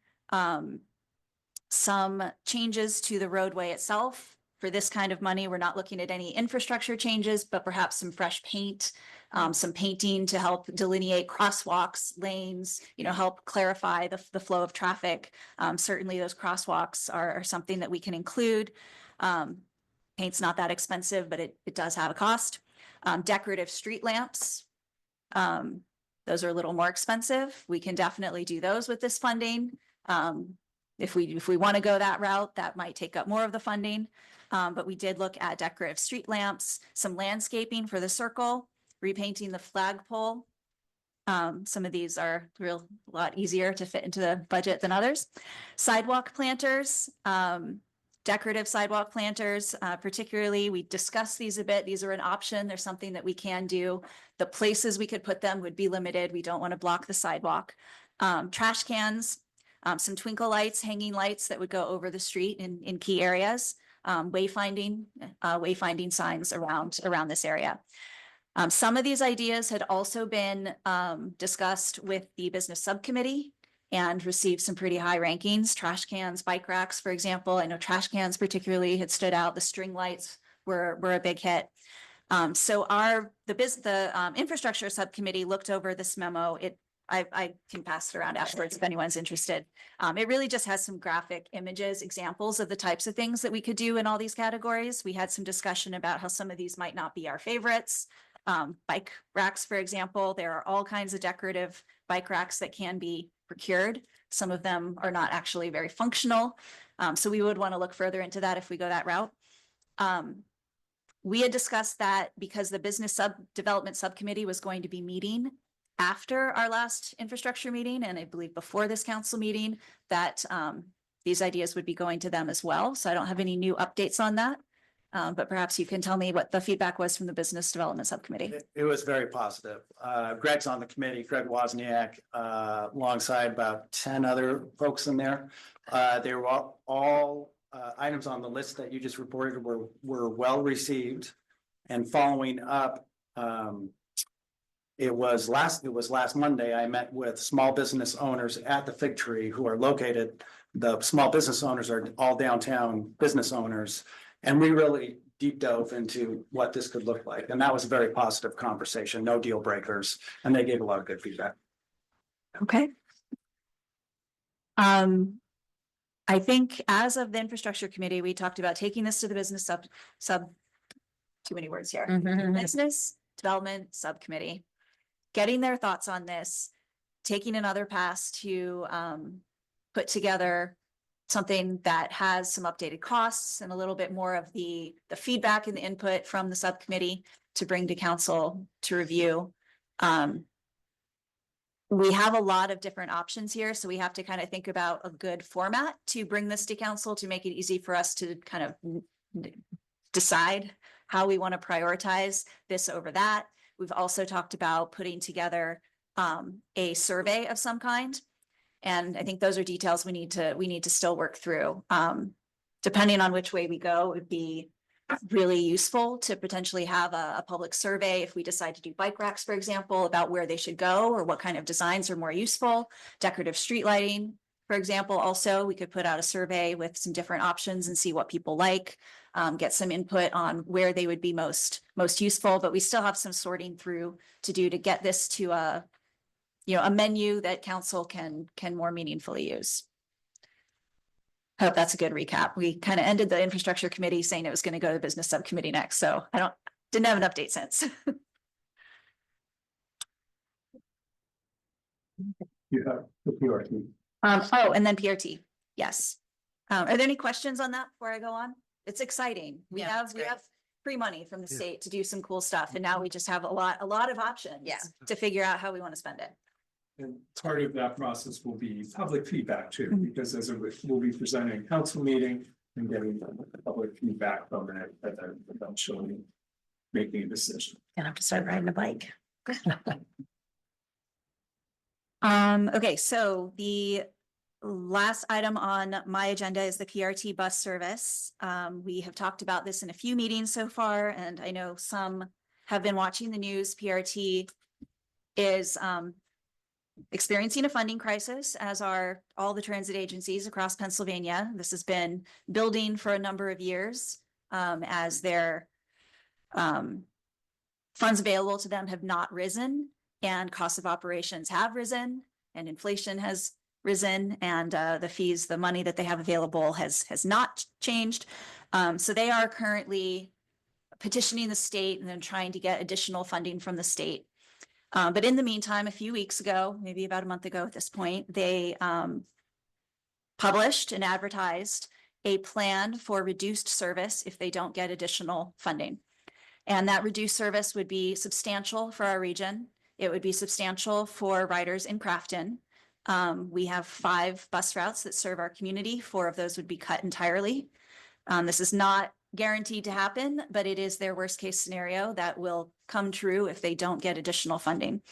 Some changes to the roadway itself. For this kind of money, we're not looking at any infrastructure changes, but perhaps some fresh paint, some painting to help delineate crosswalks, lanes, help clarify the flow of traffic. Certainly those crosswalks are something that we can include. Paint's not that expensive, but it does have a cost. Decorative street lamps. Those are a little more expensive. We can definitely do those with this funding. If we want to go that route, that might take up more of the funding. But we did look at decorative street lamps, some landscaping for the circle, repainting the flagpole. Some of these are a lot easier to fit into the budget than others. Sidewalk planters, decorative sidewalk planters, particularly, we discussed these a bit. These are an option. They're something that we can do. The places we could put them would be limited. We don't want to block the sidewalk. Trash cans, some twinkle lights, hanging lights that would go over the street in key areas. Wayfinding signs around this area. Some of these ideas had also been discussed with the business subcommittee and received some pretty high rankings. Trash cans, bike racks, for example. I know trash cans particularly had stood out. The string lights were a big hit. So the infrastructure subcommittee looked over this memo. I can pass it around afterwards if anyone's interested. It really just has some graphic images, examples of the types of things that we could do in all these categories. We had some discussion about how some of these might not be our favorites. Bike racks, for example, there are all kinds of decorative bike racks that can be procured. Some of them are not actually very functional. So we would want to look further into that if we go that route. We had discussed that because the business development subcommittee was going to be meeting after our last infrastructure meeting, and I believe before this council meeting, that these ideas would be going to them as well. So I don't have any new updates on that. But perhaps you can tell me what the feedback was from the business development subcommittee. It was very positive. Greg's on the committee, Greg Wozniak, alongside about 10 other folks in there. They were all items on the list that you just reported were well received. And following up, it was last Monday, I met with small business owners at the Fig Tree who are located. The small business owners are all downtown business owners. And we really deep dove into what this could look like. And that was a very positive conversation, no deal breakers, and they gave a lot of good feedback. Okay. I think as of the infrastructure committee, we talked about taking this to the business too many words here. Business development subcommittee, getting their thoughts on this, taking another pass to put together something that has some updated costs and a little bit more of the feedback and the input from the subcommittee to bring to council to review. We have a lot of different options here, so we have to kind of think about a good format to bring this to council to make it easy for us to kind of decide how we want to prioritize this over that. We've also talked about putting together a survey of some kind. And I think those are details we need to still work through. Depending on which way we go, it would be really useful to potentially have a public survey if we decide to do bike racks, for example, about where they should go or what kind of designs are more useful. Decorative street lighting, for example, also we could put out a survey with some different options and see what people like, get some input on where they would be most useful, but we still have some sorting through to do to get this to a menu that council can more meaningfully use. I hope that's a good recap. We kind of ended the infrastructure committee saying it was going to go to the business subcommittee next, so didn't have an update since. You have the PRT. And then PRT, yes. Are there any questions on that before I go on? It's exciting. We have free money from the state to do some cool stuff, and now we just have a lot of options to figure out how we want to spend it. And part of that process will be public feedback too, because we'll be presenting a council meeting and getting public feedback from it, and then eventually making a decision. Gonna have to start riding a bike. Okay, so the last item on my agenda is the PRT bus service. We have talked about this in a few meetings so far, and I know some have been watching the news. PRT is experiencing a funding crisis, as are all the transit agencies across Pennsylvania. This has been building for a number of years as their funds available to them have not risen, and costs of operations have risen, and inflation has risen, and the money that they have available has not changed. So they are currently petitioning the state and then trying to get additional funding from the state. But in the meantime, a few weeks ago, maybe about a month ago at this point, they published and advertised a plan for reduced service if they don't get additional funding. And that reduced service would be substantial for our region. It would be substantial for riders in Crafton. We have 5 bus routes that serve our community. 4 of those would be cut entirely. This is not guaranteed to happen, but it is their worst case scenario that will come true if they don't get additional funding.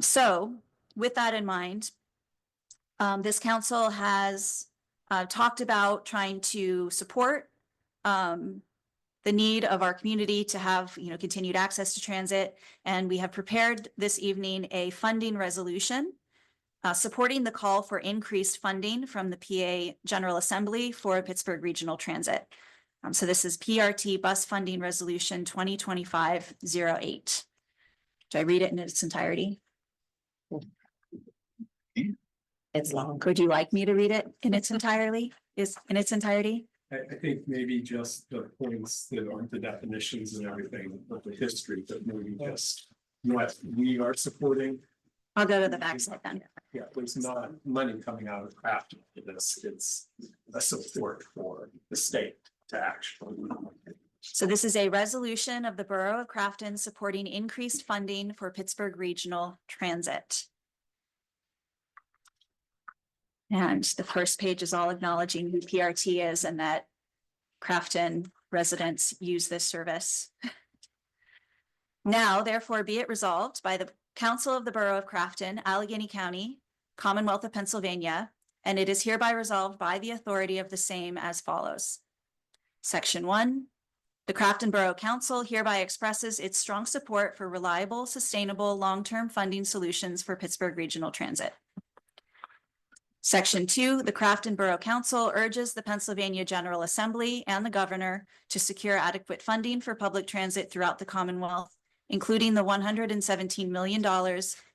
So with that in mind, this council has talked about trying to support the need of our community to have continued access to transit, and we have prepared this evening a funding resolution supporting the call for increased funding from the PA General Assembly for Pittsburgh Regional Transit. So this is PRT Bus Funding Resolution 2025-08. Do I read it in its entirety? It's long. Would you like me to read it in its entirety? I think maybe just the points that are the definitions and everything of the history, but maybe just what we are supporting. I'll go to the backside then. Yeah, there's not money coming out of Crafton for this. It's a support for the state to actually. So this is a resolution of the Borough of Crafton supporting increased funding for Pittsburgh Regional Transit. And the first page is all acknowledging who PRT is and that Crafton residents use this service. Now, therefore, be it resolved by the Council of the Borough of Crafton, Allegheny County, Commonwealth of Pennsylvania, and it is hereby resolved by the authority of the same as follows. Section 1. The Crafton Borough Council hereby expresses its strong support for reliable, sustainable, long-term funding solutions for Pittsburgh Regional Transit. Section 2, the Crafton Borough Council urges the Pennsylvania General Assembly and the Governor to secure adequate funding for public transit throughout the Commonwealth, including the $117 million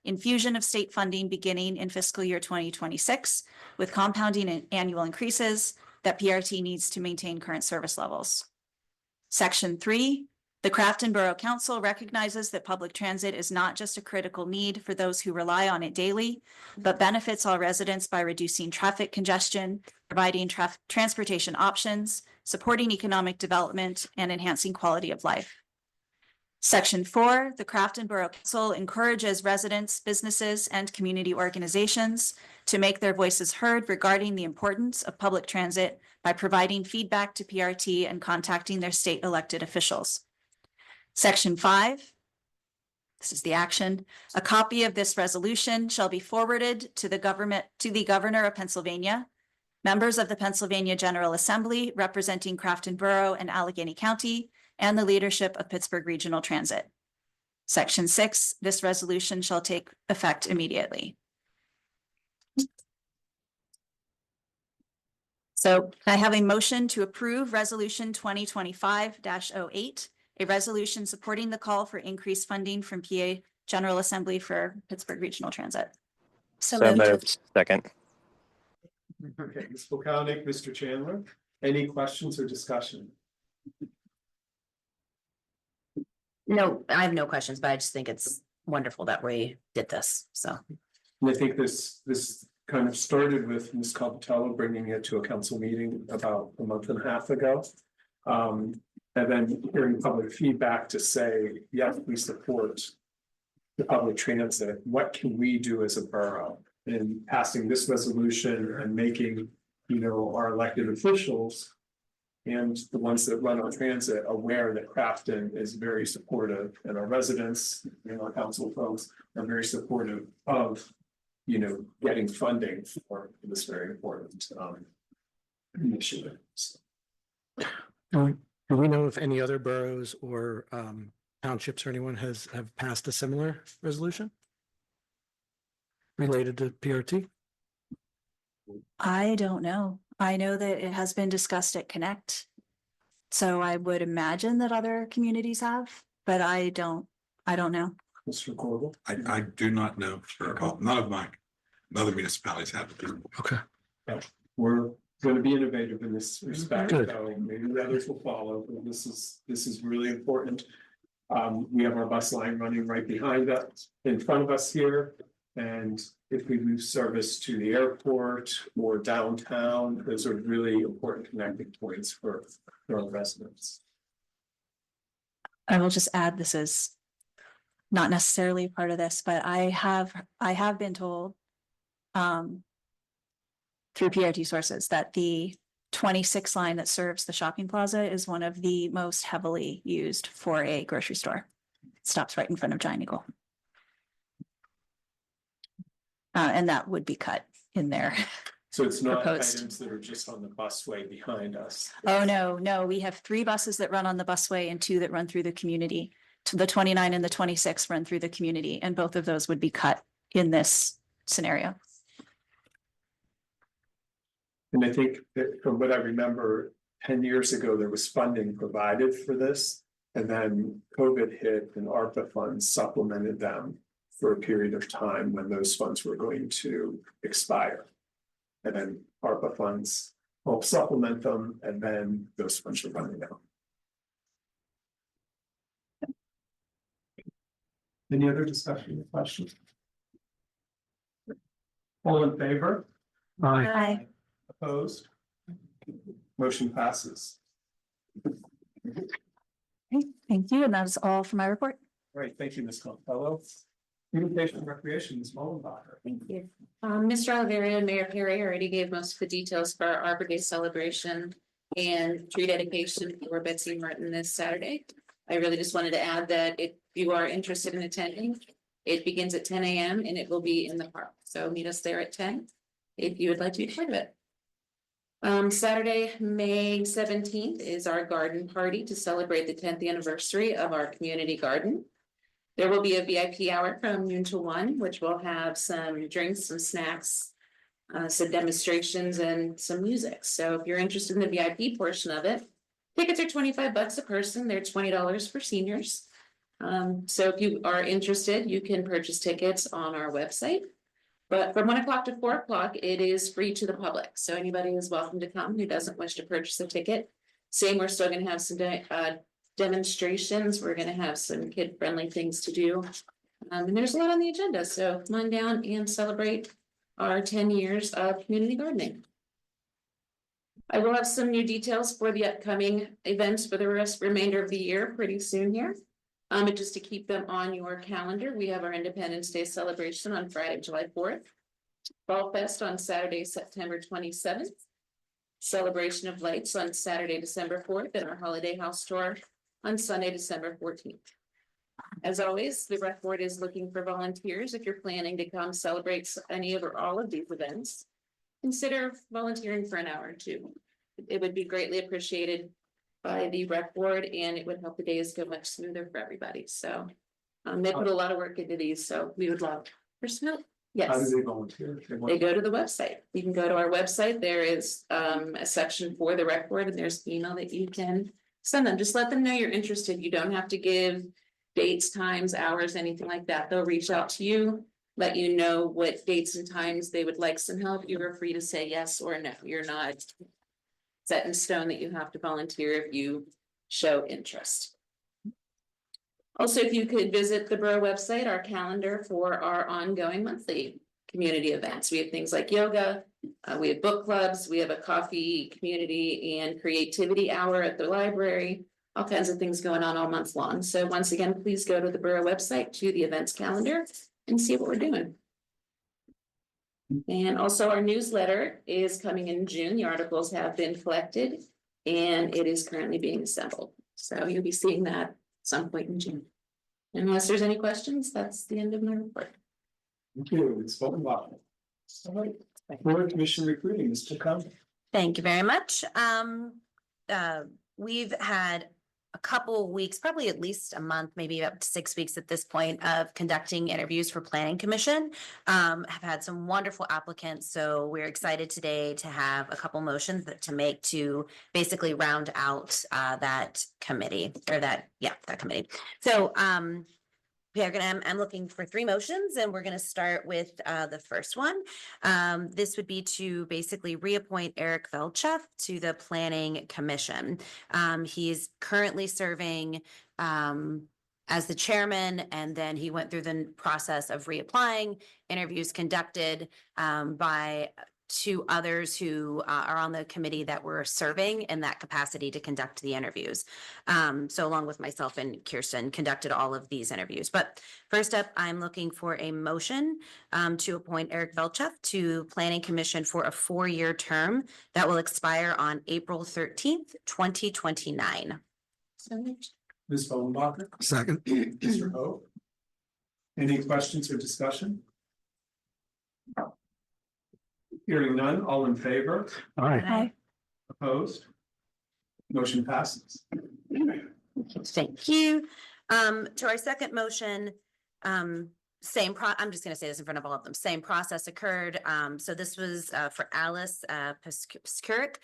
infusion of state funding beginning in fiscal year 2026, with compounding and annual increases that PRT needs to maintain current service levels. Section 3, the Crafton Borough Council recognizes that public transit is not just a critical need for those who rely on it daily, but benefits all residents by reducing traffic congestion, providing transportation options, supporting economic development, and enhancing quality of life. Section 4, the Crafton Borough Council encourages residents, businesses, and community organizations to make their voices heard regarding the importance of public transit by providing feedback to PRT and contacting their state elected officials. Section 5, this is the action. A copy of this resolution shall be forwarded to the Governor of Pennsylvania, members of the Pennsylvania General Assembly representing Crafton Borough and Allegheny County, and the leadership of Pittsburgh Regional Transit. Section 6, this resolution shall take effect immediately. So I have a motion to approve Resolution 2025-08, a resolution supporting the call for increased funding from PA General Assembly for Pittsburgh Regional Transit. So moved. Second. Okay, Ms. Polkownik, Mr. Chandler, any questions or discussion? No, I have no questions, but I just think it's wonderful that we did this, so. And I think this kind of started with Ms. Capitello bringing it to a council meeting about a month and a half ago. And then hearing public feedback to say, yes, we support the public transit. What can we do as a borough? And passing this resolution and making, our elected officials and the ones that run our transit aware that Crafton is very supportive, and our residents and our council folks are very supportive of, getting funding for this very important initiative. So. Do we know if any other boroughs or townships or anyone have passed a similar resolution related to PRT? I don't know. I know that it has been discussed at Connect. So I would imagine that other communities have, but I don't know. Mr. Corbel? I do not know. None of my other municipalities have. Okay. Yeah, we're going to be innovative in this respect. Good. So maybe the others will follow. But this is really important. We have our bus line running right behind us, in front of us here. And if we move service to the airport or downtown, those are really important connecting points for our residents. I will just add, this is not necessarily part of this, but I have been told through PRT sources that the 26 line that serves the shopping plaza is one of the most heavily used for a grocery store. It stops right in front of Giant Eagle. And that would be cut in there. So it's not Proposed. items that are just on the busway behind us. Oh, no, we have 3 buses that run on the busway and 2 that run through the community. The 29 and the 26 run through the community, and both of those would be cut in this scenario. And I think that from what I remember, 10 years ago, there was funding provided for this. And then COVID hit and ARPA funds supplemented them for a period of time when those funds were going to expire. And then ARPA funds help supplement them, and then those funds are running out. Any other discussion or questions? All in favor? Aye. Opposed? Motion passes. Okay, thank you. And that is all for my report. Great, thank you, Ms. Costello. Communication and Recreation, Ms. Mullenbacher. Thank you. Mr. Oliveira and Mayor Perry already gave most of the details for our Arbor Day celebration and tree dedication for Betsy Martin this Saturday. I really just wanted to add that if you are interested in attending, it begins at 10 a.m. and it will be in the park. So meet us there at 10 if you would like to be part of it. Saturday, May 17th is our garden party to celebrate the 10th anniversary of our community garden. There will be a VIP hour from noon to 1, which will have some drinks, some snacks, some demonstrations and some music. So if you're interested in the VIP portion of it, tickets are $25 a person. They're $20 for seniors. So if you are interested, you can purchase tickets on our website. But from 1 o'clock to 4 o'clock, it is free to the public. So anybody is welcome to come who doesn't wish to purchase a ticket. Same, we're still going to have some demonstrations. We're going to have some kid-friendly things to do. And there's a lot on the agenda. So come on down and celebrate our 10 years of community gardening. I will have some new details for the upcoming events for the remainder of the year pretty soon here. But just to keep them on your calendar, we have our Independence Day celebration on Friday, July 4th. Fall Fest on Saturday, September 27th. Celebration of Lights on Saturday, December 4th, and our Holiday House Tour on Sunday, December 14th. As always, the rec board is looking for volunteers. If you're planning to come celebrate any of or all of these events, consider volunteering for an hour or two. It would be greatly appreciated by the rec board, and it would help the days go much smoother for everybody. So they put a lot of work into these, so we would love personal. Yes. How do they volunteer? They go to the website. You can go to our website. There is a section for the rec board, and there's email that you can send them. Just let them know you're interested. You don't have to give dates, times, hours, anything like that. They'll reach out to you, let you know what dates and times they would like some help. You are free to say yes or no. You're not set in stone that you have to volunteer if you show interest. Also, if you could visit the Borough website, our calendar for our ongoing monthly community events. We have things like yoga, we have book clubs, we have a coffee, community, and creativity hour at the library, all kinds of things going on all month long. So once again, please go to the Borough website to the events calendar and see what we're doing. And also our newsletter is coming in June. The articles have been collected and it is currently being assembled. So you'll be seeing that at some point in June. Unless there's any questions, that's the end of my report. Thank you. It's spoken about. All right. Board Commission recruiting, Mr. Combs. Thank you very much. We've had a couple of weeks, probably at least a month, maybe up to 6 weeks at this point, of conducting interviews for Planning Commission. Have had some wonderful applicants, so we're excited today to have a couple motions to make to basically round out that committee or that committee. So I'm looking for 3 motions, and we're going to start with the first one. This would be to basically reappoint Eric Velcheff to the Planning Commission. He's currently serving as the chairman, and then he went through the process of reapplying, interviews conducted by 2 others who are on the committee that were serving in that capacity to conduct the interviews. So along with myself and Kirsten conducted all of these interviews. But first up, I'm looking for a motion to appoint Eric Velcheff to Planning Commission for a 4-year term that will expire on April 13th, 2029. Ms. Vollenbacher. Second. Mr. Hope. Any questions or discussion? Hearing none, all in favor? Aye. Opposed? Motion passes. Thank you. To our second motion, I'm just going to say this in front of all of them. Same process occurred. So this was for Alice Piskurik.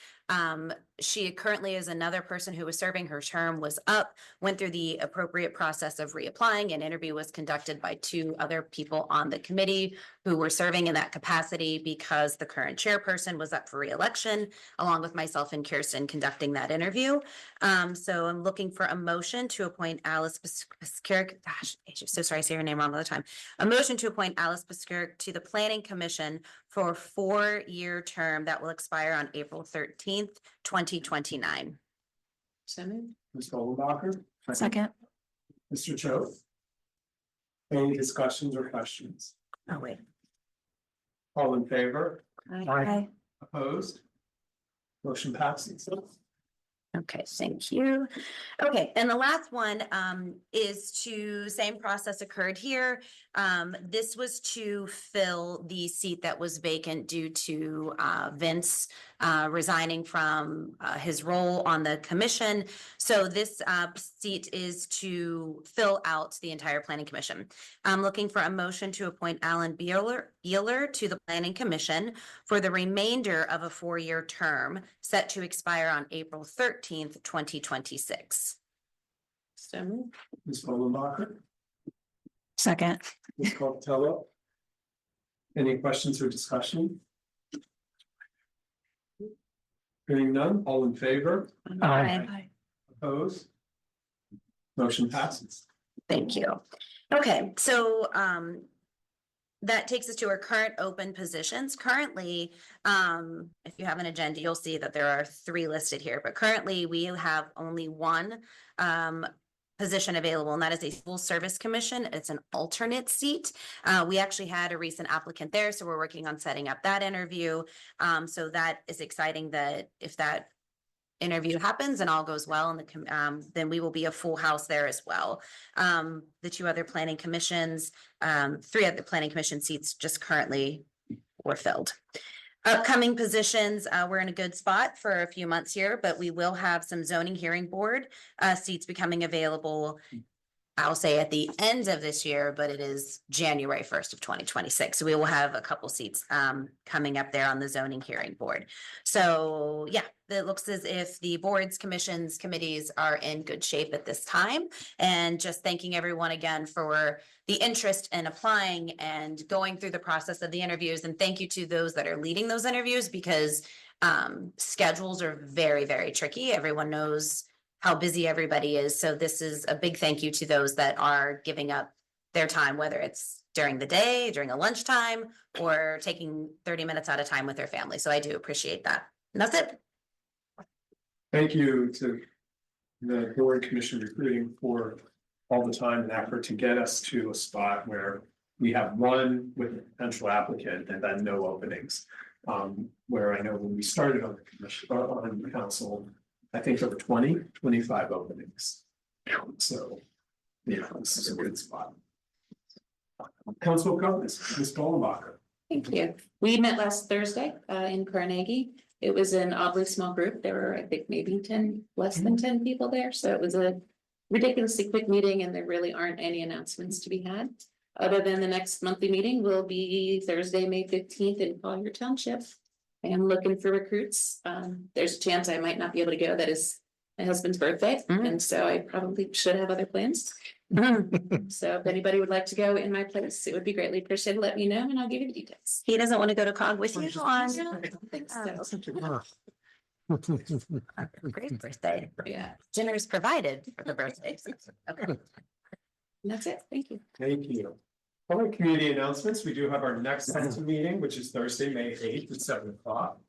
She currently is another person who was serving. Her term was up, went through the appropriate process of reapplying. An interview was conducted by 2 other people on the committee who were serving in that capacity because the current chairperson was up for reelection, along with myself and Kirsten conducting that interview. So I'm looking for a motion to appoint Alice Paskirk. Gosh, I'm so sorry, I say her name wrong all the time. A motion to appoint Alice Paskirk to the Planning Commission for a 4-year term that will expire on April 13th, 2029. So moved. Ms. Goldenbacher, Second. Mr. Cho. Any discussions or questions? Oh, wait. All in favor? Aye. Opposed? Motion passes. Okay, thank you. Okay, and the last one is to, same process occurred here. This was to fill the seat that was vacant due to Vince resigning from his role on the commission. So this seat is to fill out the entire planning commission. I'm looking for a motion to appoint Alan Beeler to the planning commission for the remainder of a 4-year term set to expire on April 13th, 2026. So moved. Ms. Goldenbacher, Second. Ms. Costello. Any questions or discussion? Hearing none, all in favor? Aye. Opposed? Motion passes. Thank you. Okay, so that takes us to our current open positions. Currently, if you have an agenda, you'll see that there are 3 listed here, but currently we have only 1 position available, and that is a full service commission. It's an alternate seat. We actually had a recent applicant there, so we're working on setting up that interview. So that is exciting that if that interview happens and all goes well, and then we will be a full house there as well. The 2 other planning commissions, 3 other planning commission seats just currently were filled. Upcoming positions, we're in a good spot for a few months here, but we will have some zoning hearing board seats becoming available. I'll say at the end of this year, but it is January 1st of 2026. So we will have a couple seats coming up there on the zoning hearing board. So yeah, it looks as if the boards, commissions, committees are in good shape at this time. And just thanking everyone again for the interest in applying and going through the process of the interviews. And thank you to those that are leading those interviews, because schedules are very, very tricky. Everyone knows how busy everybody is. So this is a big thank you to those that are giving up their time, whether it's during the day, during a lunchtime, or taking 30 minutes at a time with their family. So I do appreciate that. And that's it. Thank you to the board commission recruiting for all the time and effort to get us to a spot where we have 1 with a potential applicant and then no openings. Where I know when we started on the commission, on the council, I think there were 25 openings. So, yeah, this is a good spot. Council comments, Ms. Goldenbacher. Thank you. We met last Thursday in Carnegie. It was an oddly small group. There were, I think, maybe less than 10 people there. So it was a ridiculously quick meeting, and there really aren't any announcements to be had. Other than the next monthly meeting will be Thursday, May 15th in Collier Township. I am looking for recruits. There's a chance I might not be able to go. That is my husband's birthday. And so I probably should have other plans. So if anybody would like to go in my place, it would be greatly appreciated. Let me know and I'll give you the details. He doesn't want to go to COG with you on I don't think so. great birthday. Yeah, Dinner is provided for the birthday. Okay. and that's it. Thank you. Thank you. Public community announcements. We do have our next council meeting, which is Thursday, May 8th at 7 o'clock.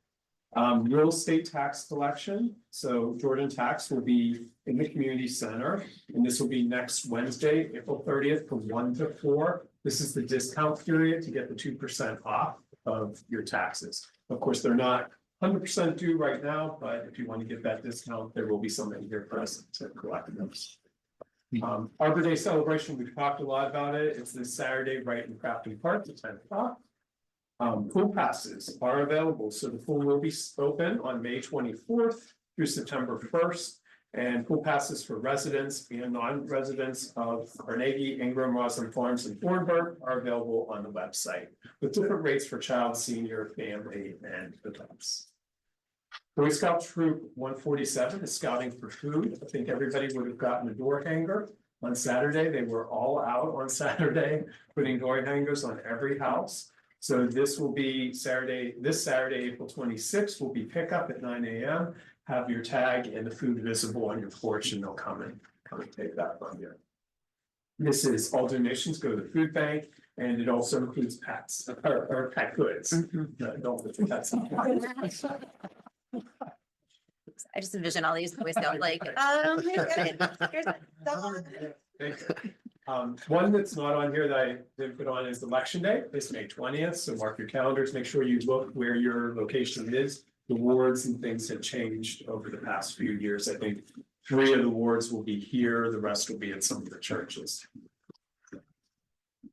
Real estate tax collection. So Jordan Tax will be in the community center, and this will be next Wednesday, April 30th from 1 to 4. This is the discount period to get the 2% off of your taxes. Of course, they're not 100% due right now, but if you want to get that discount, there will be somebody here present to collect them. Arbor Day celebration, we've talked a lot about it. It's this Saturday right in Crafton Park at 10 o'clock. Pool passes are available. So the pool will be open on May 24th through September 1st. And pool passes for residents and non-residents of Carnegie, Ingram, Roslyn Farms, and Thornburg are available on the website with different rates for child, senior, family, and adults. Boy Scout Troop 147 is scouting for food. I think everybody would have gotten a door hanger on Saturday. They were all out on Saturday, putting door hangers on every house. So this will be Saturday, this Saturday, April 26th, will be pickup at 9 a.m. Have your tag and the food visible on your porch, and they'll come and take that from you. This is all donations go to the food bank, and it also includes pets or pet goods. No, don't pets. I just envision all these boys going like, here's a dog. One that's not on here that I did put on is election day, this May 20th, so mark your calendars, make sure you look where your location is. The wards and things have changed over the past few years. I think 3 of the wards will be here, the rest will be at some of the churches.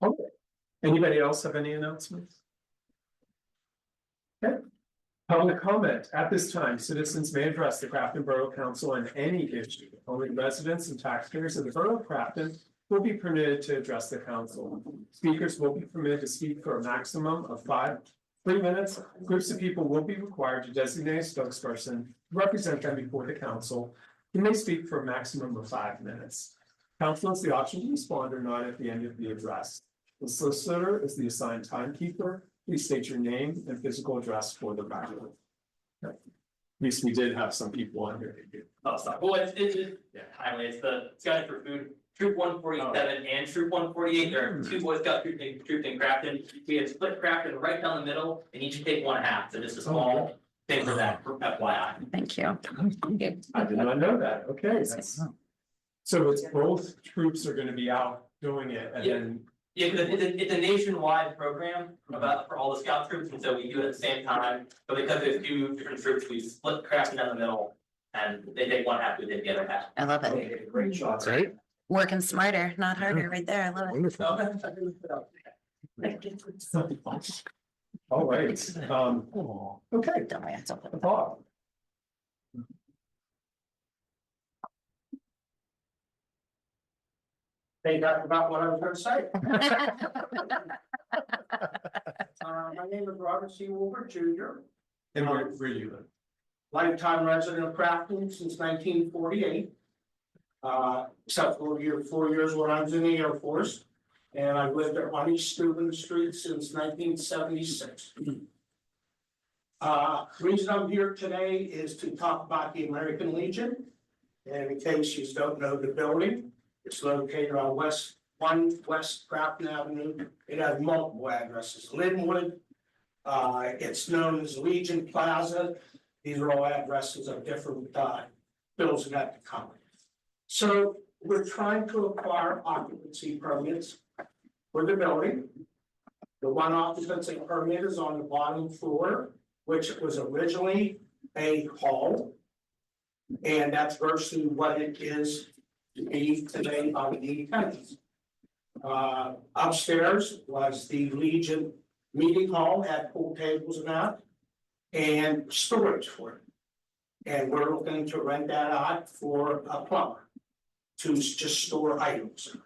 Okay, anybody else have any announcements? Okay. Public comment. At this time, citizens may address the Crafton Borough Council on any issue. Only residents and taxpayers of the Borough of Crafton will be permitted to address the council. Speakers will be permitted to speak for a maximum of 3 minutes. Groups of people will be required to designate a spokesperson to represent them before the council. You may speak for a maximum of 5 minutes. Council has the option to respond or not at the end of the address. The solicitor is the assigned timekeeper. Please state your name and physical address for the record. Okay. At least we did have some people on here. Oh, sorry. Well, highway, it's the Scouting for Food, Troop 147 and Troop 148. There are 2 Boy Scout troops in Crafton. We have split Crafton right down the middle, and each take 1/2. So just a small thing for that, for FYI. Thank you. I did not know that. Okay. So it's both troops are going to be out doing it, and then. Yeah, because it's a nationwide program for all the scout troops, and so we do it at the same time. But because there's 2 different troops, we split Crafton down the middle, and they take 1/2, we take the other half. I love it. Okay, great job. Great. Working smarter, not harder, right there. I love it. Wonderful. All right. Okay. Don't worry, it's open. Bob. They got about what I was gonna say. My name is Robert C. Wolver Jr. And where you live? Lifetime resident of Crafton since 1948. Except for 4 years when I was in the Air Force. And I've lived on East Steuben Street since 1976. Reason I'm here today is to talk about the American Legion. And in case you don't know the building, it's located on West Crafton Avenue. It has multiple addresses. Linwood, it's known as Legion Plaza. These are all addresses of different buildings at the company. So we're trying to acquire occupancy permits for the building. The one occupancy permit is on the bottom floor, which was originally a hall. And that's virtually what it is to be today by the tenants. Upstairs was the Legion meeting hall, had pool tables and that, and storage for it. And we're looking to rent that out for a plumber to just store items.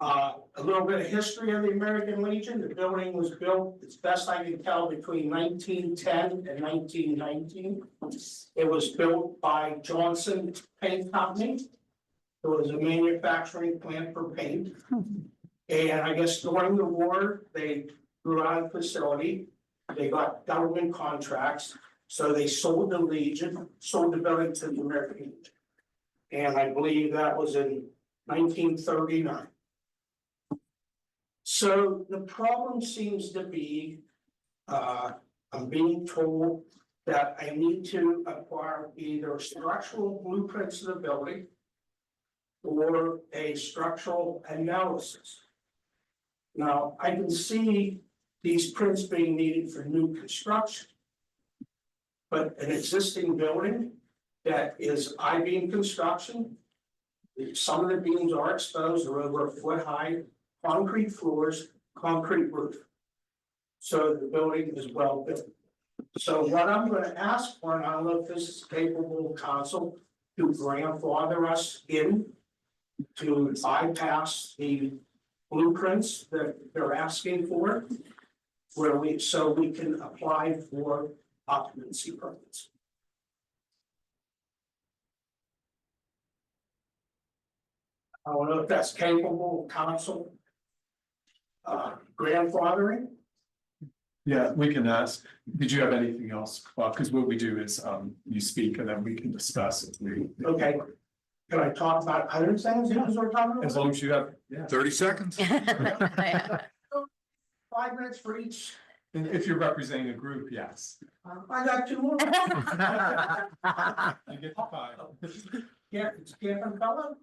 A little bit of history of the American Legion. The building was built, as best I can tell, between 1910 and 1919. It was built by Johnson Paint Company. It was a manufacturing plant for paint. And I guess during the war, they grew out of facility. They got government contracts. So they sold the Legion, sold the building to the American Legion. And I believe that was in 1939. So the problem seems to be, I'm being told that I need to acquire either structural blueprints of the building or a structural analysis. Now, I can see these prints being needed for new construction. But an existing building that is I-beam construction, some of the beams are exposed, they're over 1 foot high, concrete floors, concrete roof. So the building is well built. So what I'm going to ask for, and I don't know if this is capable of council, to grandfather us in to bypass the blueprints that they're asking for, so we can apply for occupancy permits. I don't know if that's capable of council grandfathering, Yeah, we can ask. Did you have anything else? Well, because what we do is, you speak and then we can discuss it. Okay. Can I talk about other things as we're talking about? As long as you have, yeah. 30 seconds. 5 minutes for each. And if you're representing a group, yes. I got 2 more. You get the 5. Yeah, it's Campantella,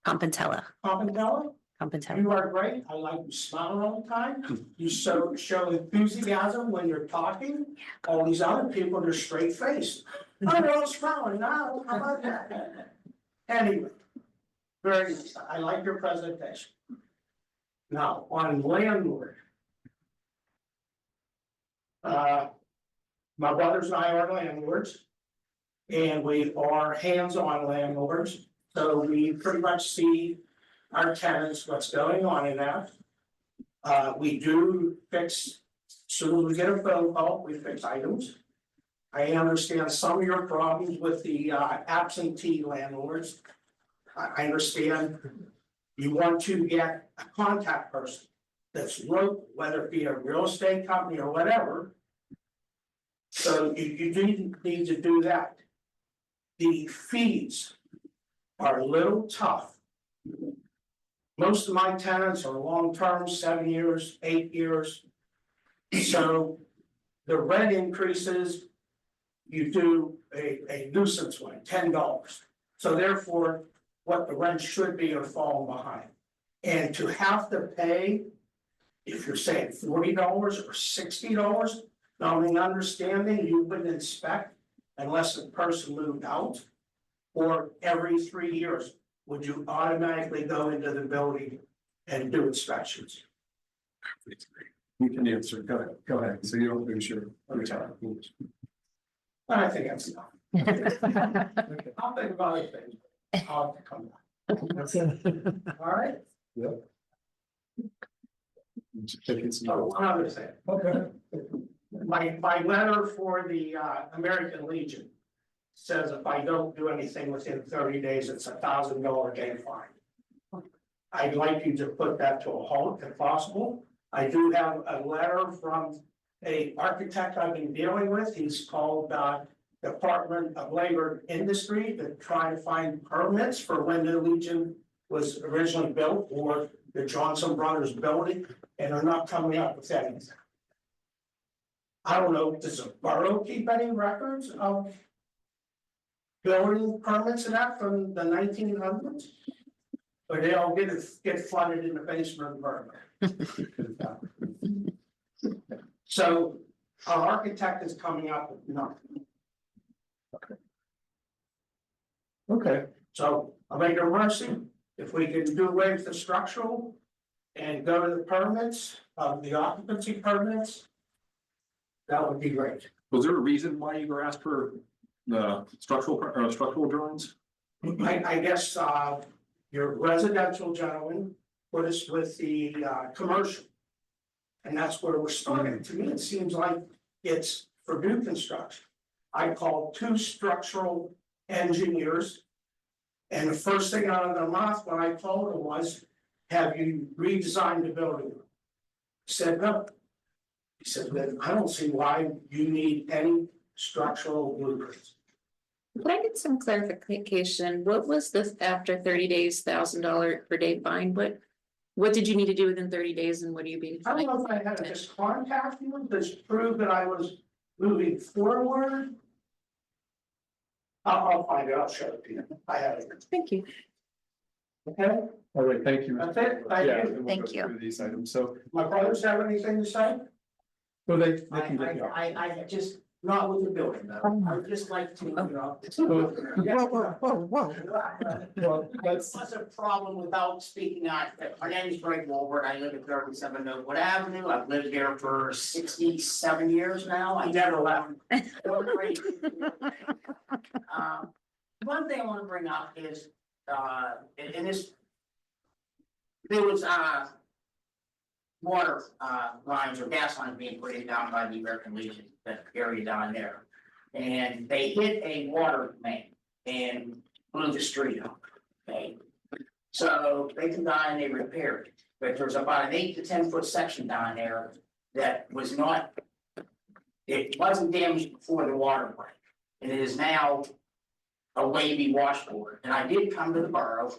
Compantella, Campantella. Compantella. You are great. I like you smiling all the time. You show enthusiasm when you're talking. All these other people, they're straight faced. Oh, they're all smiling now. How about that? Anyway. Very nice. I like your presentation. Now, on landlord. My brothers and I are landlords. And we are hands-on landlords, so we pretty much see our tenants, what's going on in that. We do fix, soon as we get a phone call, we fix items. I understand some of your problems with the absentee landlords. I understand you want to get a contact person that's local, whether it be a real estate company or whatever. So you do need to do that. The fees are a little tough. Most of my tenants are long-term, 7 years, 8 years. So the rent increases, you do a nuisance one, $10. So therefore, what the rent should be are falling behind. And to have to pay, if you're saying $40 or $60, not only understanding you wouldn't inspect unless the person moved out, or every 3 years, would you automatically go into the building and do inspections? You can answer. Go ahead. So you don't lose your time. I think that's enough. I'll think about other things. I'll have to come back. All right? Yep. Oh, one other thing. Okay. My letter for the American Legion says if I don't do anything within 30 days, it's $1,000 day fine. I'd like you to put that to a halt if possible. I do have a letter from a architect I've been dealing with. He's called Department of Labor and Industry to try to find permits for when the Legion was originally built or the Johnson Brothers building, and they're not coming up with anything. I don't know, does the borough keep any records of building permits and that from the 1900s? Or they all get flooded in the basement of the borough? So our architect is coming up with nothing. Okay. So I'll make a mercy, if we can do away with the structural and go to the permits, the occupancy permits, that would be great. Was there a reason why you were asked for the structural drawings? I guess, your residential gentleman put us with the, commercial. And that's where we're starting. To me, it seems like it's for new construction. I called 2 structural engineers. And the first thing out of their mouth when I told them was, have you redesigned the building? He said, no. He said, then I don't see why you need any structural blueprints. Could I get some clarification? What was this after 30 days, $1,000 per day fine? What did you need to do within 30 days and what do you be? I don't know if I had to just contact you to prove that I was moving forward. I'll find it, I'll show it to you. I have it. Thank you. Okay, All right. Thank you. that's it. Thank Yeah, you. and we'll Thank go you. through these items. So, My brothers have anything to say? well, they can get you. I just, not with the building though. I would just like to, you know. Whoa. Well, that's, What's a problem without speaking out? My name is Greg Wolbert. I live at 37 Oakwood Avenue. I've lived here for 67 years now. I never left. One thing I want to bring up is, in this, there was, water, lines or gas lines being put in down by the American Legion, that area down there. And they hit a water main and blew the street up, okay? So they come down and they repaired it, but there's about an 8 to 10 foot section down there that was not. It wasn't damaged before the water break, and it is now a wavy washboard, and I did come to the borough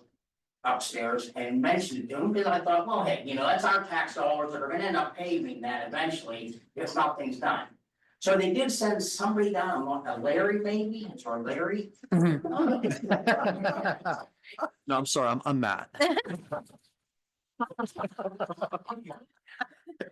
upstairs and mentioned it to them, because I thought, well, hey, that's our tax dollars that are gonna end up paving that eventually if nothing's done. So they did send somebody down, a Larry maybe, or Larry. No, I'm sorry, I'm Matt.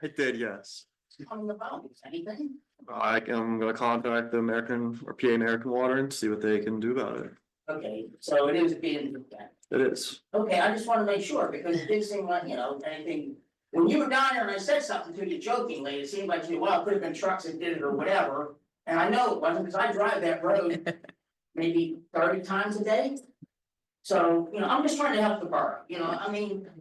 I did, yes. On the boundaries, anything? I'm gonna contact the American or PA American Water and see what they can do about it. Okay, so it is being looked at. It is. Okay, I just wanna make sure, because it didn't seem like, anything. When you were down there and I said something to you jokingly, it seemed like well, it could have been trucks that did it or whatever. And I know it wasn't, because I drive that road maybe 30 times a day. So, I'm just trying to help the borough,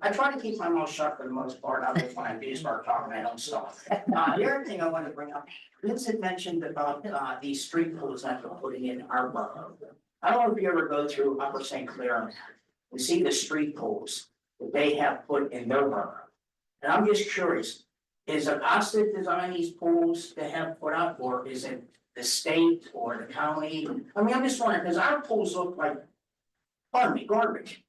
I try to keep my mouth shut for the most part, other than when I do start talking my own stuff. The other thing I wanted to bring up, Vince had mentioned about these street pools that we're putting in our borough. I don't know if you ever go through Upper St. Clair and see the street pools that they have put in their borough. And I'm just curious, is it us that design these pools to have put up, or is it the state or the county? I mean, I'm just wondering, because our pools look like, pardon me, garbage.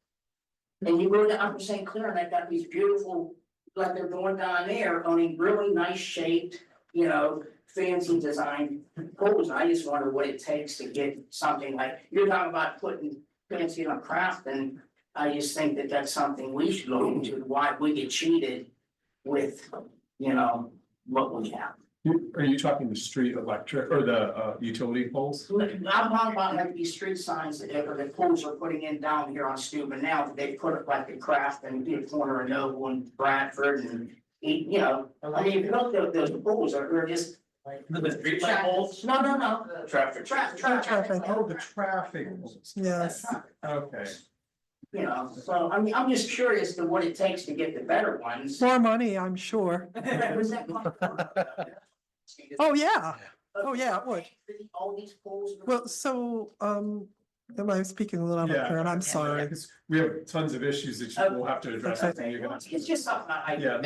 And you go to Upper St. Clair and they've got these beautiful, like they're going down there, owning really nice shaped, fancy design pools. I just wonder what it takes to get something like, you're talking about putting fancy on Crafton. I just think that that's something we should look into, why we get cheated with, what we have. Are you talking the street electric or the utility poles? I'm talking about like these street signs that the pools are putting in down here on Steuben now, that they put it like the Craft and the corner of Noble and Bradford and, I mean, if you look at those pools, they're just. The street light poles? No. Traffic. Traffic. Oh, the traffic. Yes. Okay. So I'm just curious to what it takes to get the better ones. More money, I'm sure. Was that one? Oh, yeah. Oh, yeah, it would. All these pools. Well, so, am I speaking a little Yeah. unclear? I'm sorry. Because we have tons of issues that we'll have to address. Okay. and you're gonna have to- It's just something Yeah,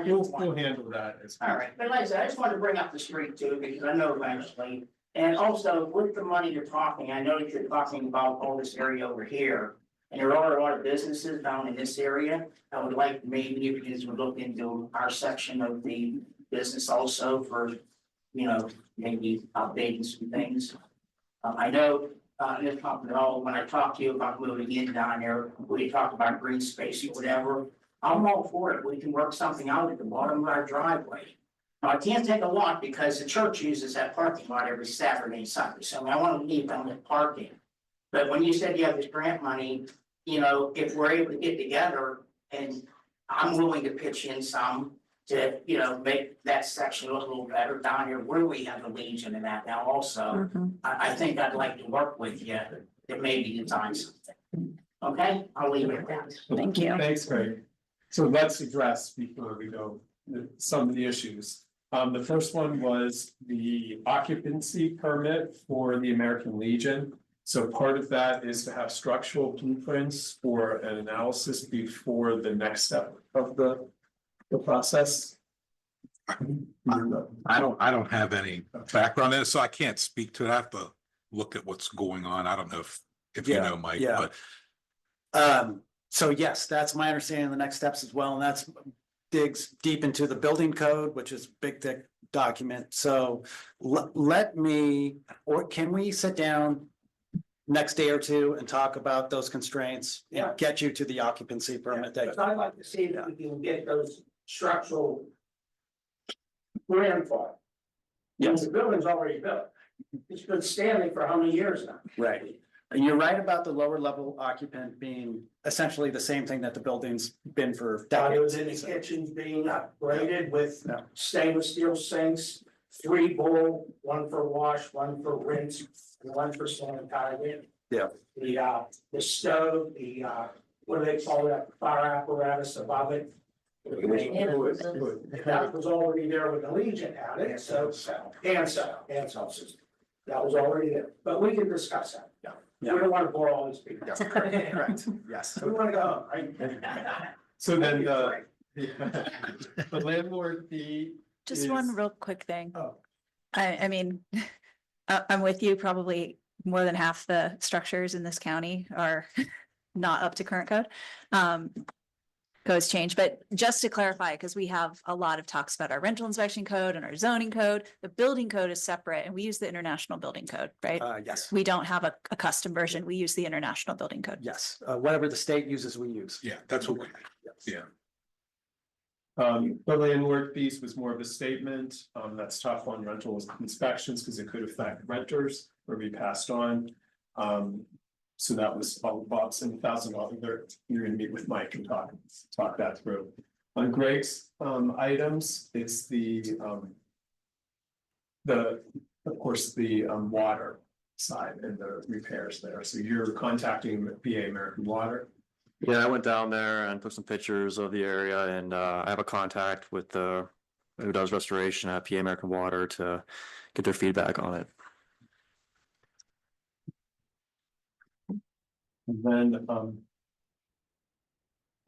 we'll want. handle that. All right, but like I said, I just wanted to bring up the street too, because I know eventually, and also with the money you're talking, I know that you're talking about all this area over here. And there are a lot of businesses down in this area. I would like maybe if you guys would look into our section of the business also for, maybe updating some things. I know, this company, when I talked to you about moving in down there, we talked about green space or whatever. I'm all for it. We can work something out at the bottom of our driveway. Now, I can't take a lot because the church uses that parking lot every Saturday and Sunday, so I want to leave them with parking. But when you said you have this grant money, if we're able to get together and I'm willing to pitch in some to, make that section look a little better down here where we have the Legion and that now also. I think I'd like to work with you to maybe design something. Okay, I'll leave it at that. Thank you. Thanks, Greg. So let's address before we go, some of the issues. The first one was the occupancy permit for the American Legion. So part of that is to have structural blueprints for an analysis before the next step of the process. I don't have any background in it, so I can't speak to it. I have to look at what's going on. I don't know if you know, Mike, yeah. but. So yes, that's my understanding of the next steps as well, and that's digs deep into the building code, which is a big thick document. So let me, or can we sit down next day or two and talk about those constraints? Yeah. Get you to the occupancy permit that. Because I'd like to see if we can get those structural. Plan for it. Yes, the building's already built. It's been standing for how many years now? Right. And you're right about the lower level occupant being essentially the same thing that the building's been for decades. In the kitchens being upgraded with Yeah. stainless steel sinks, 3 bowl, 1 for wash, 1 for rinse, and 1 for sanitizing. Yeah. The stove, what do they call that, fire apparatus above it? That was already there with the Legion had it, so, and system. That was already there, but we can discuss that. We don't want to bore all these people. Correct. Yes. We want to go home, right? So then the landlord fee Just one is- real quick thing. Oh. I mean, I'm with you, probably more than half the structures in this county are not up to current code. Codes change, but just to clarify, because we have a lot of talks about our rental inspection code and our zoning code, the building code is separate and we use the international building code, right? Yes, We don't have a custom version. We use the international building code. yes, whatever the state uses, we use. Yeah, that's what we, Yes. yeah. The landlord piece was more of a statement, that's tough on rental inspections because it could affect renters or be passed on. So that was all about $7,000 there. You're gonna meet with Mike and talk that through. On Greg's items, it's of course, the water side and the repairs there. So you're contacting PA American Water. Yeah, I went down there and took some pictures of the area and I have a contact with the who does restoration at PA American Water to get their feedback on it. And then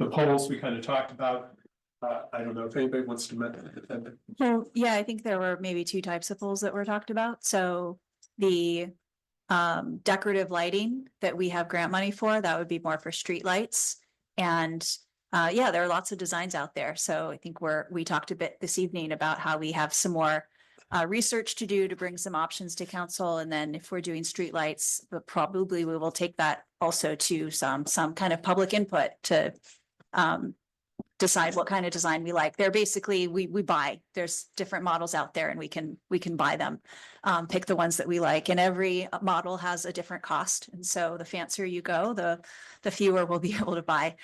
the polls we kind of talked about. I don't know if anybody wants to mention. Well, yeah, I think there were maybe two types of poles that were talked about. So the decorative lighting that we have grant money for, that would be more for street lights. And yeah, there are lots of designs out there. So I think we talked a bit this evening about how we have some more research to do to bring some options to council. And then if we're doing street lights, but probably we will take that also to some kind of public input to decide what kind of design we like. They're basically, we buy, there's different models out there and we can buy them, pick the ones that we like, and every model has a different cost. And so the fancier you go, the fewer we'll be able to buy.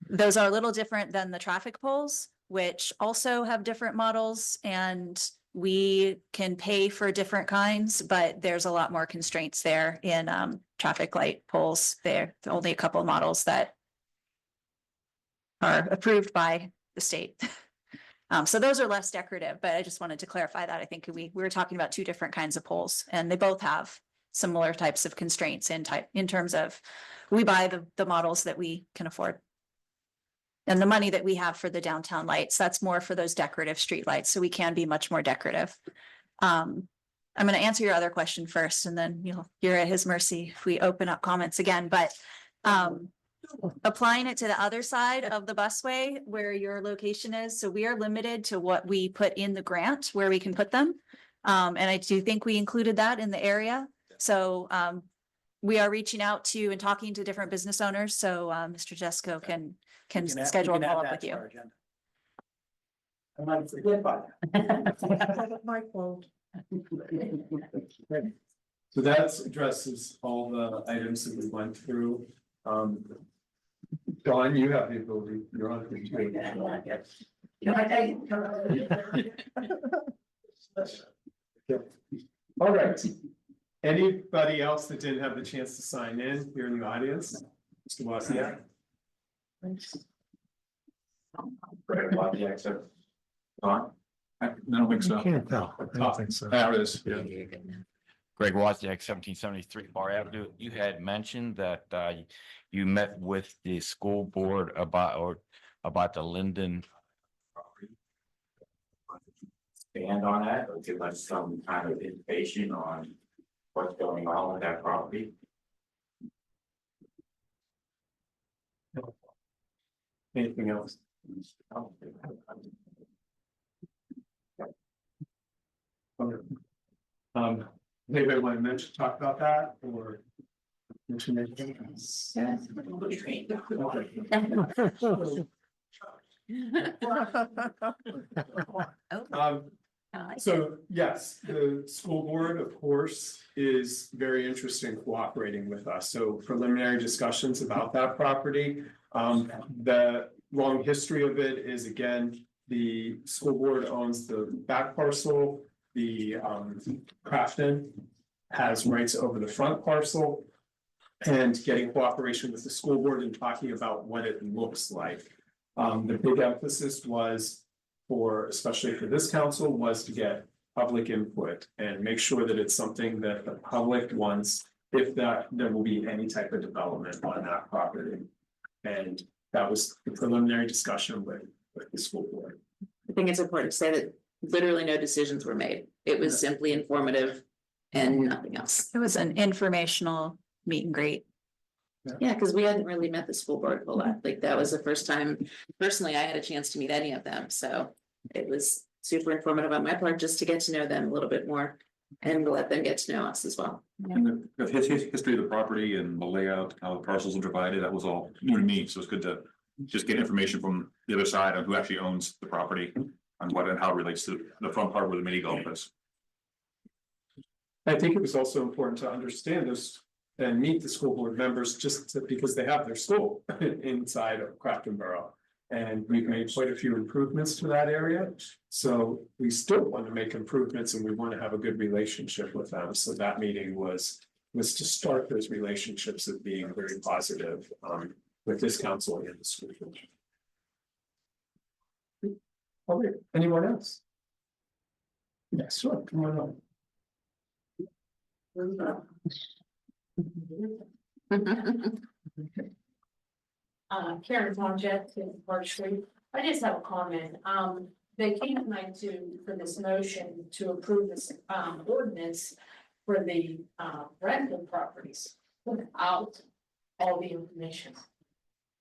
Those are a little different than the traffic poles, which also have different models, and we can pay for different kinds, but there's a lot more constraints there in traffic light poles. There are only a couple of models that are approved by the state. So those are less decorative, but I just wanted to clarify that. I think we were talking about two different kinds of poles, and they both have similar types of constraints in terms of we buy the models that we can afford. And the money that we have for the downtown lights, that's more for those decorative street lights, so we can be much more decorative. I'm going to answer your other question first, and then you're at his mercy if we open up comments again, but applying it to the other side of the busway where your location is. So we are limited to what we put in the grant where we can put them. And I do think we included that in the area. So we are reaching out to and talking to different business owners. So Mr. Jesco can schedule a follow-up with you. I might forget about that. My fault. So that addresses all the items that we went through. Dawn, you have the ability, you're on the screen. Can I take? All right. Anybody else that didn't have the chance to sign in here in the audience? Mr. Wozniak? Right, well, yeah, except. Don? I don't think so. Can't tell. I don't think so. There it is. Yeah. Greg Wozniak, 1773 Bar Avenue. You had mentioned that you met with the school board about the Linden. Expand on that or give us some kind of information on what's going on with that property. Anything else? Anybody want to talk about that or? Mention anything else? So yes, the school board, of course, is very interested in cooperating with us. So preliminary discussions about that property. The long history of it is, again, the school board owns the back parcel. The Crafton has rights over the front parcel. And getting cooperation with the school board and talking about what it looks like. The big emphasis was especially for this council, was to get public input and make sure that it's something that the public wants, if there will be any type of development on that property. And that was the preliminary discussion with the school board. I think it's important to say that literally no decisions were made. It was simply informative and nothing else. It was an informational meet and greet. Yeah, because we hadn't really met the school board a whole lot. Like that was the first time personally I had a chance to meet any of them. So it was super informative on my part just to get to know them a little bit more and to let them get to know us as well. And the history of the property and the layout, how the parcels are divided, that was all new to me, so it's good to just get information from the other side on who actually owns the property and what and how it relates to the front part where the mini golf is. I think it was also important to understand this and meet the school board members because they have their school inside of Crafton Borough. And we've made quite a few improvements to that area. So we still want to make improvements and we want to have a good relationship with them. So that meeting was to start those relationships of being very positive with this council and the school board. Okay, anyone else? Yes, sure, come on up. Karen Monjet in Park Street. I just have a comment. They came tonight for this motion to approve this, ordinance for the, rental properties without all the information.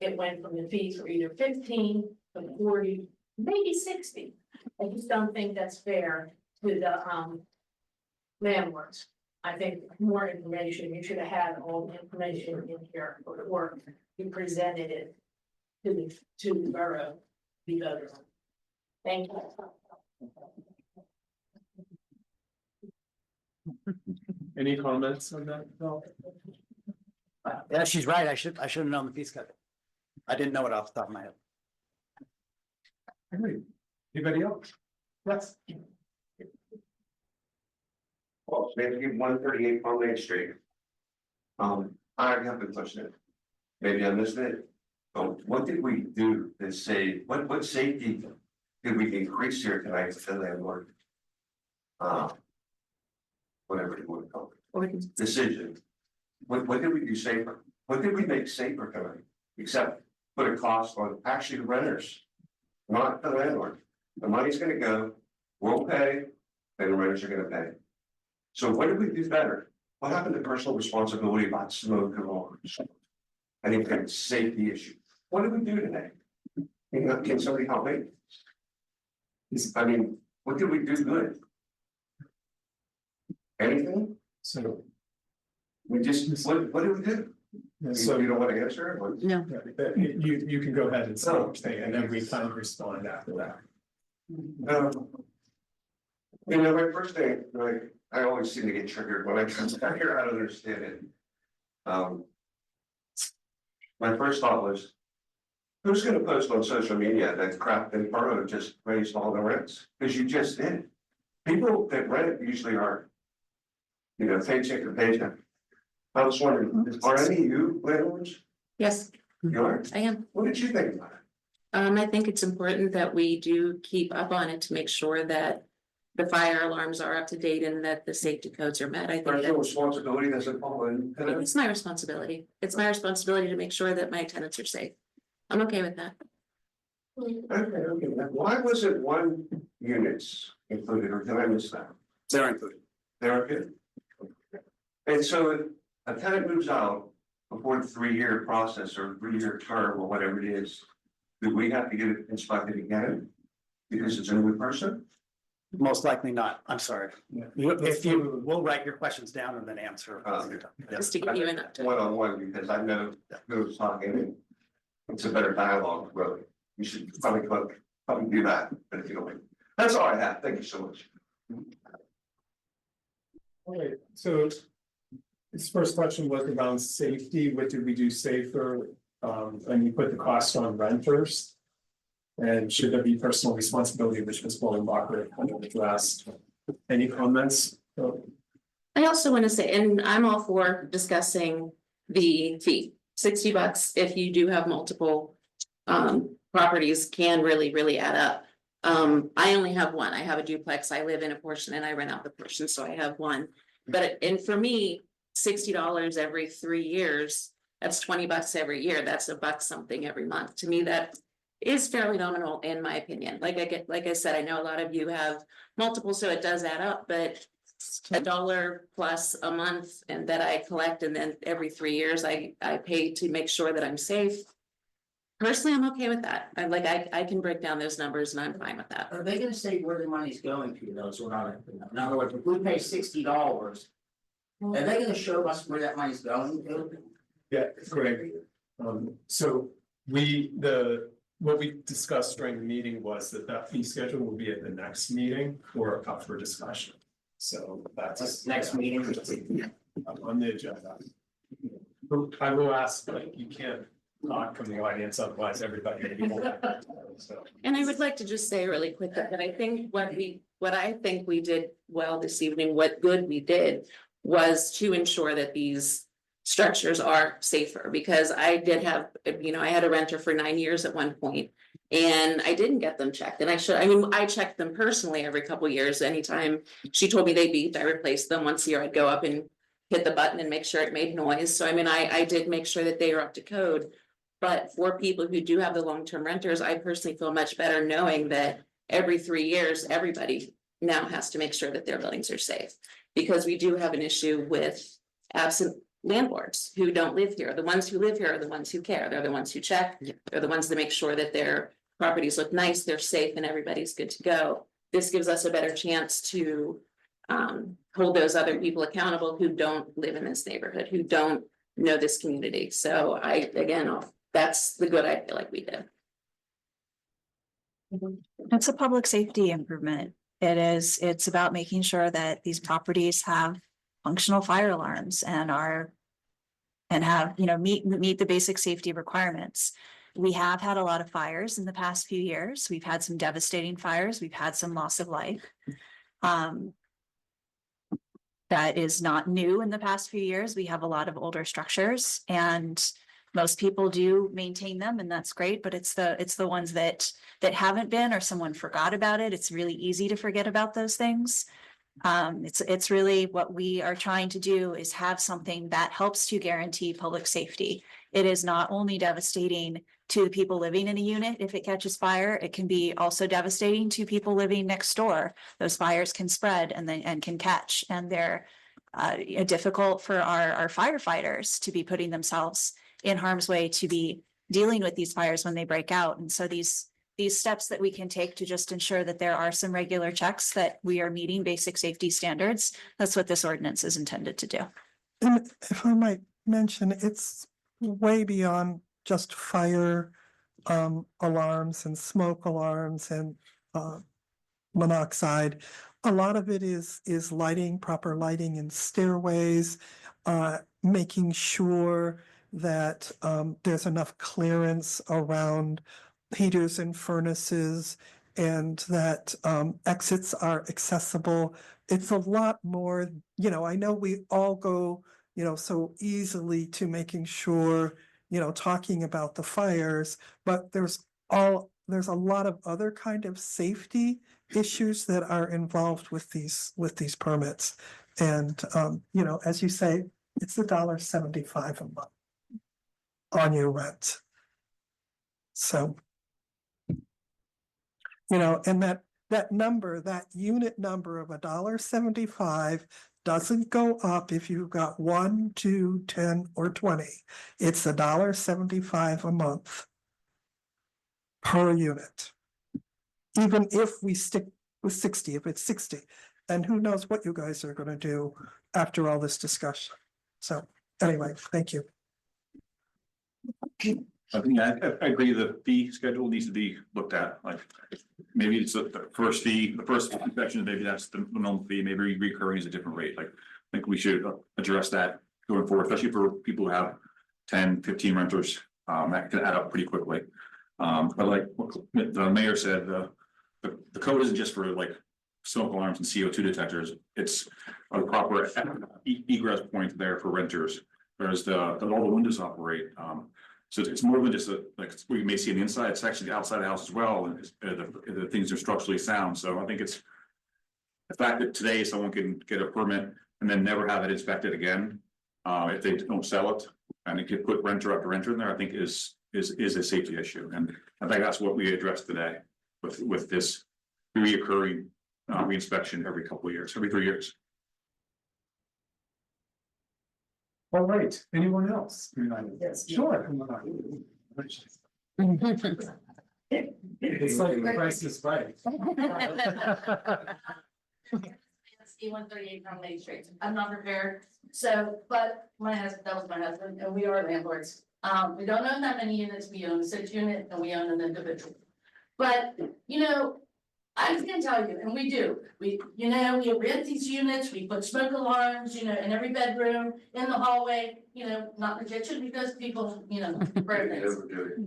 It went from the fees were either 15 to 40, maybe 60. I just don't think that's fair to the, landlords. I think more information, you should have had all the information in here for the work. You presented it to the borough, the voter. Thank you. Any comments on that? No. Yeah, she's right. I should have known the fee schedule. I didn't know it off the top of my head. Anybody else? Yes. Well, maybe 138 on Main Street. I have been pushing it. Maybe I missed it. What did we do to say, what safety did we increase here tonight to the landlord? Whatever you want to call it. Decision. What did we do safer? What did we make safer tonight? Except put a cost on actually the renters, not the landlord. The money's gonna go, we'll pay, and the renters are gonna pay. So what did we do better? What happened to personal responsibility about smoke and all? Any kind of safety issue? What did we do today? Can somebody help me? I mean, what did we do good? Anything? So we just, what did we do? So you don't want to answer? No. You can go ahead and say what thing, and then we kind of respond after that. You know, my first thing, like, I always seem to get triggered when I come back here, I don't understand it. My first thought was, who's gonna post on social media that Crafton Borough just raised all the rents? Because you just did. People that rent usually are, you know, paycheck to paycheck. I was wondering, are any of you landlords? Yes, You are? I am. What did you think about it? I think it's important that we do keep up on it to make sure that the fire alarms are up to date and that the safety codes are met. I think Personal responsibility doesn't fall in. it's my responsibility. It's my responsibility to make sure that my tenants are safe. I'm okay with that. Okay. Why was it 1 units included, or did I miss that? They're included. They're good. And so a tenant moves out before the 3-year process or 3-year term or whatever it is. Do we have to get it inspected again? Because it's a new person? Most likely not. I'm sorry. If you, we'll write your questions down and then answer. Just to give you an update. One-on-one, because I know who's talking and it's a better dialogue, really. You should probably do that, but if you don't. That's all I have. Thank you so much. All right, so this first question was around safety. What did we do safer? And you put the cost on renters. And should there be personal responsibility, which Ms. Bolenbacher kind of addressed? Any comments? I also want to say, and I'm all for discussing the fee. $60 if you do have multiple properties can really add up. I only have one. I have a duplex. I live in a portion and I rent out the portion, so I have one. But and for me, $60 every 3 years, that's $20 every year. That's $1 something every month. To me, that is fairly nominal in my opinion. Like I said, I know a lot of you have multiple, so it does add up, but $1 plus a month and that I collect, and then every 3 years I pay to make sure that I'm safe. Personally, I'm okay with that. I can break down those numbers and I'm fine with that. Are they gonna say where the money's going to, though, so we're not, in other words, if we pay $60, are they gonna show us where that money's going to? Yeah, Greg. So what we discussed during the meeting was that fee schedule will be at the next meeting or up for discussion. So that's Next meeting. On the agenda. I will ask, like, you can't talk from the audience, otherwise everybody. So. And I would like to just say really quick that I think what I think we did well this evening, what good we did was to ensure that these structures are safer, because I did have, I had a renter for 9 years at one point and I didn't get them checked, and I checked them personally every couple of years. Anytime she told me they beeped, I replaced them. Once a year I'd go up and hit the button and make sure it made noise. So I did make sure that they were up to code. But for people who do have the long-term renters, I personally feel much better knowing that every 3 years, everybody now has to make sure that their buildings are safe. Because we do have an issue with absent landlords who don't live here. The ones who live here are the ones who care. They're the ones who check. They're the ones that make sure that their properties look nice, they're safe, and everybody's good to go. This gives us a better chance to hold those other people accountable who don't live in this neighborhood, who don't know this community. So that's the good I feel like we did. It's a public safety improvement. It's about making sure that these properties have functional fire alarms and have, meet the basic safety requirements. We have had a lot of fires in the past few years. We've had some devastating fires. We've had some loss of life. That is not new in the past few years. We have a lot of older structures and most people do maintain them, and that's great, but it's the ones that haven't been, or someone forgot about it. It's really easy to forget about those things. It's really what we are trying to do is have something that helps to guarantee public safety. It is not only devastating to the people living in a unit if it catches fire, it can be also devastating to people living next door. Those fires can spread and can catch, and they're difficult for our firefighters to be putting themselves in harm's way to be dealing with these fires when they break out. And so these steps that we can take to just ensure that there are some regular checks that we are meeting basic safety standards, that's what this ordinance is intended to do. And if I might mention, it's way beyond just fire alarms and smoke alarms and monoxide. A lot of it is lighting, proper lighting in stairways, making sure that there's enough clearance around heaters and furnaces, and that exits are accessible. It's a lot more, I know we all go, so easily to making sure, talking about the fires, but there's a lot of other kind of safety issues that are involved with these permits. And, as you say, it's $1.75 a month on your rent. So, and that number, that unit number of $1.75 doesn't go up if you've got 1, 2, 10, or 20. It's $1.75 a month per unit. Even if we stick with 60, if it's 60, and who knows what you guys are going to do after all this discussion. So anyway, thank you. I think I agree, the fee schedule needs to be looked at, like, maybe it's the first fee, the first inspection, maybe that's the normal fee, maybe recurring is a different rate, like, I think we should address that going forward, especially for people who have 10, 15 renters, that can add up pretty quickly. But like what the mayor said, the code isn't just for like smoke alarms and CO2 detectors, it's a proper egress point there for renters. There's all the windows operate, so it's more than just like we may see on the inside, it's actually the outside of the house as well, and the things are structurally sound. So I think it's the fact that today someone can get a permit and then never have it inspected again, if they don't sell it, and it could put renter after renter in there, I think is is a safety issue. And I think that's what we addressed today with this reoccurring reinspection every couple of years, every 3 years. All right, anyone else? Yes. Sure. It's like the price is right. E-138 from Main Street. I'm not prepared. So, but my husband, that was my husband, and we are landlords. We don't own that many units. We own a 6 unit and we own an individual. But, you know, I can tell you, and we do, we rent these units, we put smoke alarms, in every bedroom, in the hallway, not in the kitchen because people, burn things.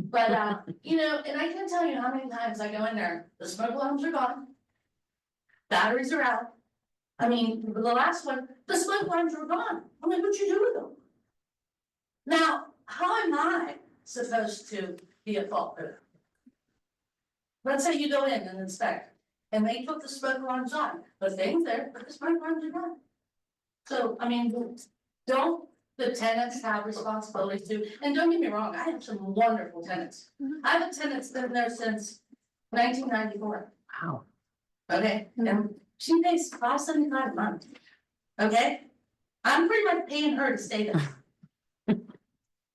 But, and I can tell you how many times I go in there, the smoke alarms are gone. Batteries are out. I mean, the last one, the smoke alarms were gone. I mean, what'd you do with them? Now, how am I supposed to be at fault for that? Let's say you go in and inspect, and they put the smoke alarms on, but they ain't there, but the smoke alarms are gone. So, I mean, don't the tenants have responsibility too? And don't get me wrong, I have some wonderful tenants. I have a tenant that's been there since 1994. Wow. Okay, and she pays $575 a month. Okay, I'm pretty much paying her to stay there.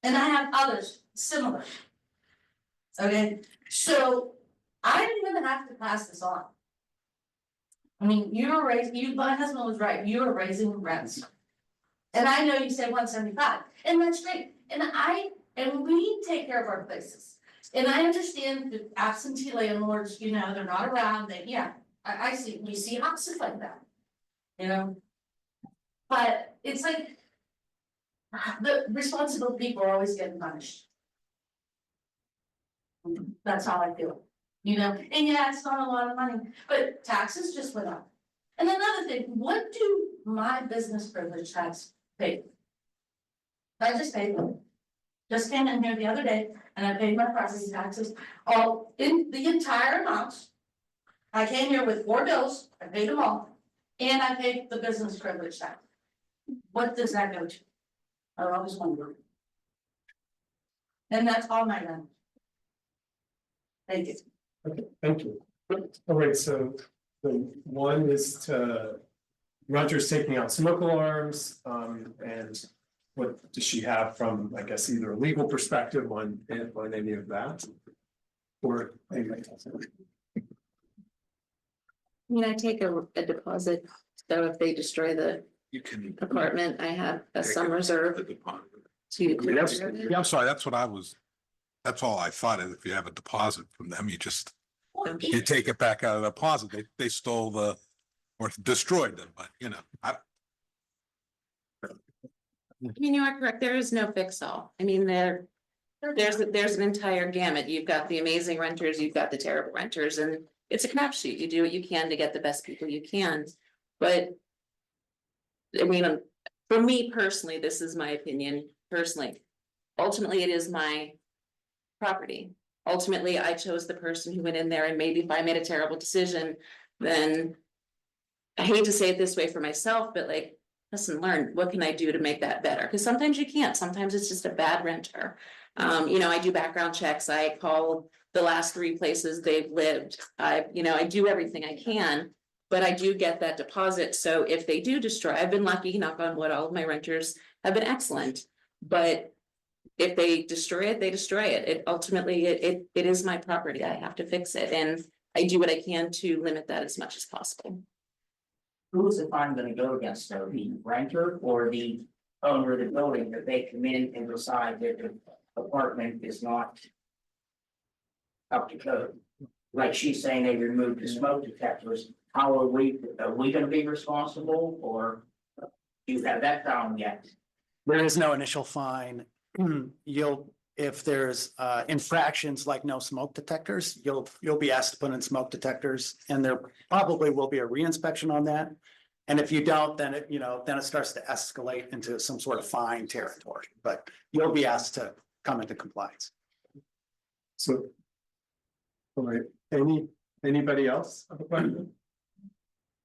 And I have others similar. Okay, so I didn't even have to pass this on. I mean, my husband was right, you were raising rents. And I know you say 175, and that's great, and we take care of our places. And I understand the absentee landlords, they're not around, I see, we see houses like that. But it's like, the responsible people are always getting punished. That's how I feel, and yeah, it's not a lot of money, but taxes just went up. And another thing, what do my business privilege tax pay? I just paid them. Just came in here the other day and I paid my property taxes, all in the entire amount. I came here with 4 bills, I paid them all, and I paid the business privilege tax. What does that go to? I always wonder. And that's all my rent. Thank you. Okay, thank you. All right, so the one is to renters taking out smoke alarms, and what does she have from, I guess, either a legal perspective on any of that? Or anything else? I take a deposit, so if they destroy the apartment, I have some reserve to. Yeah, I'm sorry, that's all I thought, is if you have a deposit from them, you take it back out of the deposit. They stole or destroyed them, but You are correct, there is no fix-all. I mean, there's an entire gamut. You've got the amazing renters, you've got the terrible renters, and it's a crapshoot. You do what you can to get the best people you can. But I mean, for me personally, this is my opinion personally. Ultimately, it is my property. Ultimately, I chose the person who went in there, and maybe if I made a terrible decision, then I hate to say it this way for myself, but listen, learn, what can I do to make that better? Because sometimes you can't, sometimes it's just a bad renter. I do background checks. I call the last 3 places they've lived. I do everything I can, but I do get that deposit. So if they do destroy, I've been lucky, knock on wood, all of my renters have been excellent. But if they destroy it, they destroy it. It ultimately, it is my property. I have to fix it. And I do what I can to limit that as much as possible. Who is the fine gonna go against, though, the renter or the owner of the building, that they come in and decide that the apartment is not up to code? Like she's saying, they removed the smoke detectors. How are we gonna be responsible, or do you have that down yet? There is no initial fine. If there's infractions like no smoke detectors, you'll be asked to put in smoke detectors, and there probably will be a reinspection on that. And if you don't, then it starts to escalate into some sort of fine territory, but you'll be asked to come into compliance. So. All right, anybody else have a question?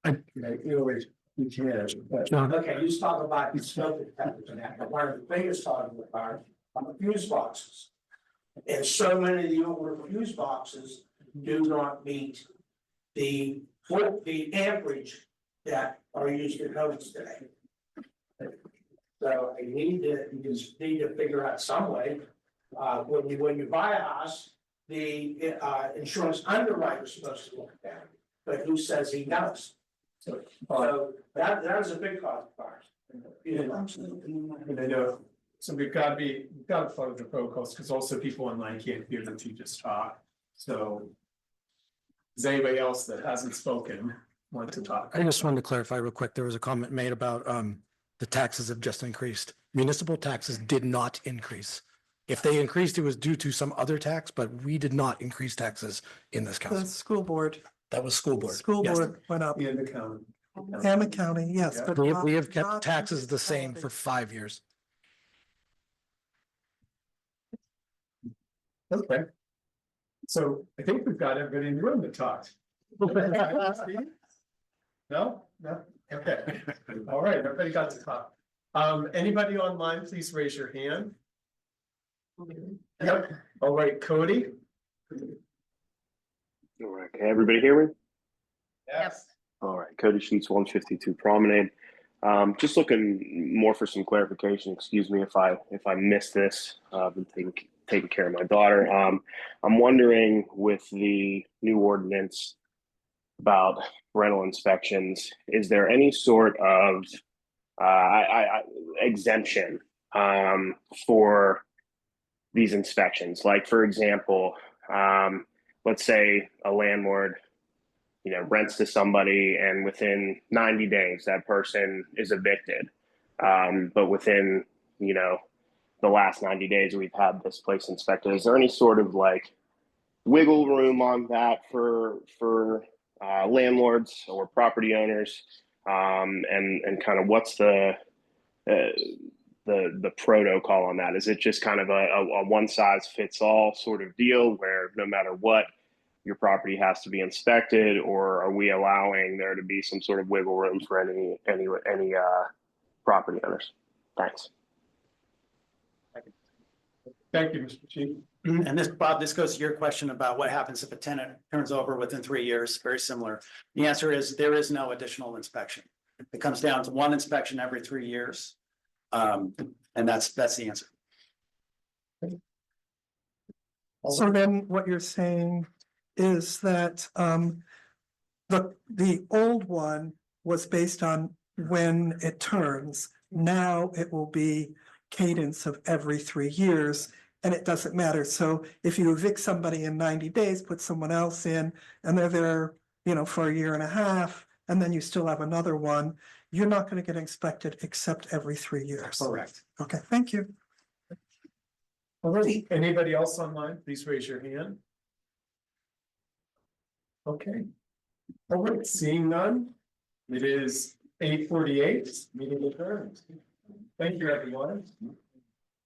We can. Okay, you talk about the smoke detectors and that, but one of the biggest talking about are the fuse boxes. And so many of the older fuse boxes do not meet the amperage that are used in homes today. So you just need to figure out some way, when you buy a house, the insurance underwriter is supposed to look at that, but who says he knows? So that is a big cost of ours. And I know, so we've got to follow the protocols, because also people online can't hear the two just talk, so. Is anybody else that hasn't spoken want to talk? I just wanted to clarify real quick. There was a comment made about the taxes have just increased. Municipal taxes did not increase. If they increased, it was due to some other tax, but we did not increase taxes in this The council. school board, That was school board. school Yes. board went up, In the county. and the county, yes, Yeah. but. We have not kept taxes the same municipality. for 5 years. Okay. So I think we've got everybody in the room that talked. No, okay, all right, everybody got to talk. Anybody online, please raise your hand. Yep, all right, Cody. All right, can everybody hear me? Yes. All right, Cody Sheets, 152 Promenade. Just looking more for some clarification. Excuse me if I missed this. I've been taking care of my daughter. I'm wondering with the new ordinance about rental inspections, is there any sort of exemption for these inspections? Like, for example, let's say a landlord, rents to somebody, and within 90 days that person is evicted. But within, the last 90 days we've had this place inspected. Is there any sort of like wiggle room on that for landlords or property owners? And kind of what's the protocol on that? Is it just kind of a one size fits all sort of deal where no matter what, your property has to be inspected, or are we allowing there to be some sort of wiggle room for any property owners? Thanks. Thank you, Mr. Chief. And this, Bob, this goes to your question about what happens if a tenant turns over within 3 years, very similar. The answer is there is no additional inspection. It comes down to one inspection every 3 years. And that's the answer. So then what you're saying is that the old one was based on when it turns. Now it will be cadence of every 3 years, and it doesn't matter. So if you evict somebody in 90 days, put someone else in, and they're there, for a year and a half, and then you still have another one, you're not going to get inspected except every 3 years. Correct. Okay, thank you. All right, anybody else online, please raise your hand. Okay. All right, seeing none, it is 8:48, meeting adjourned. Thank you, everyone.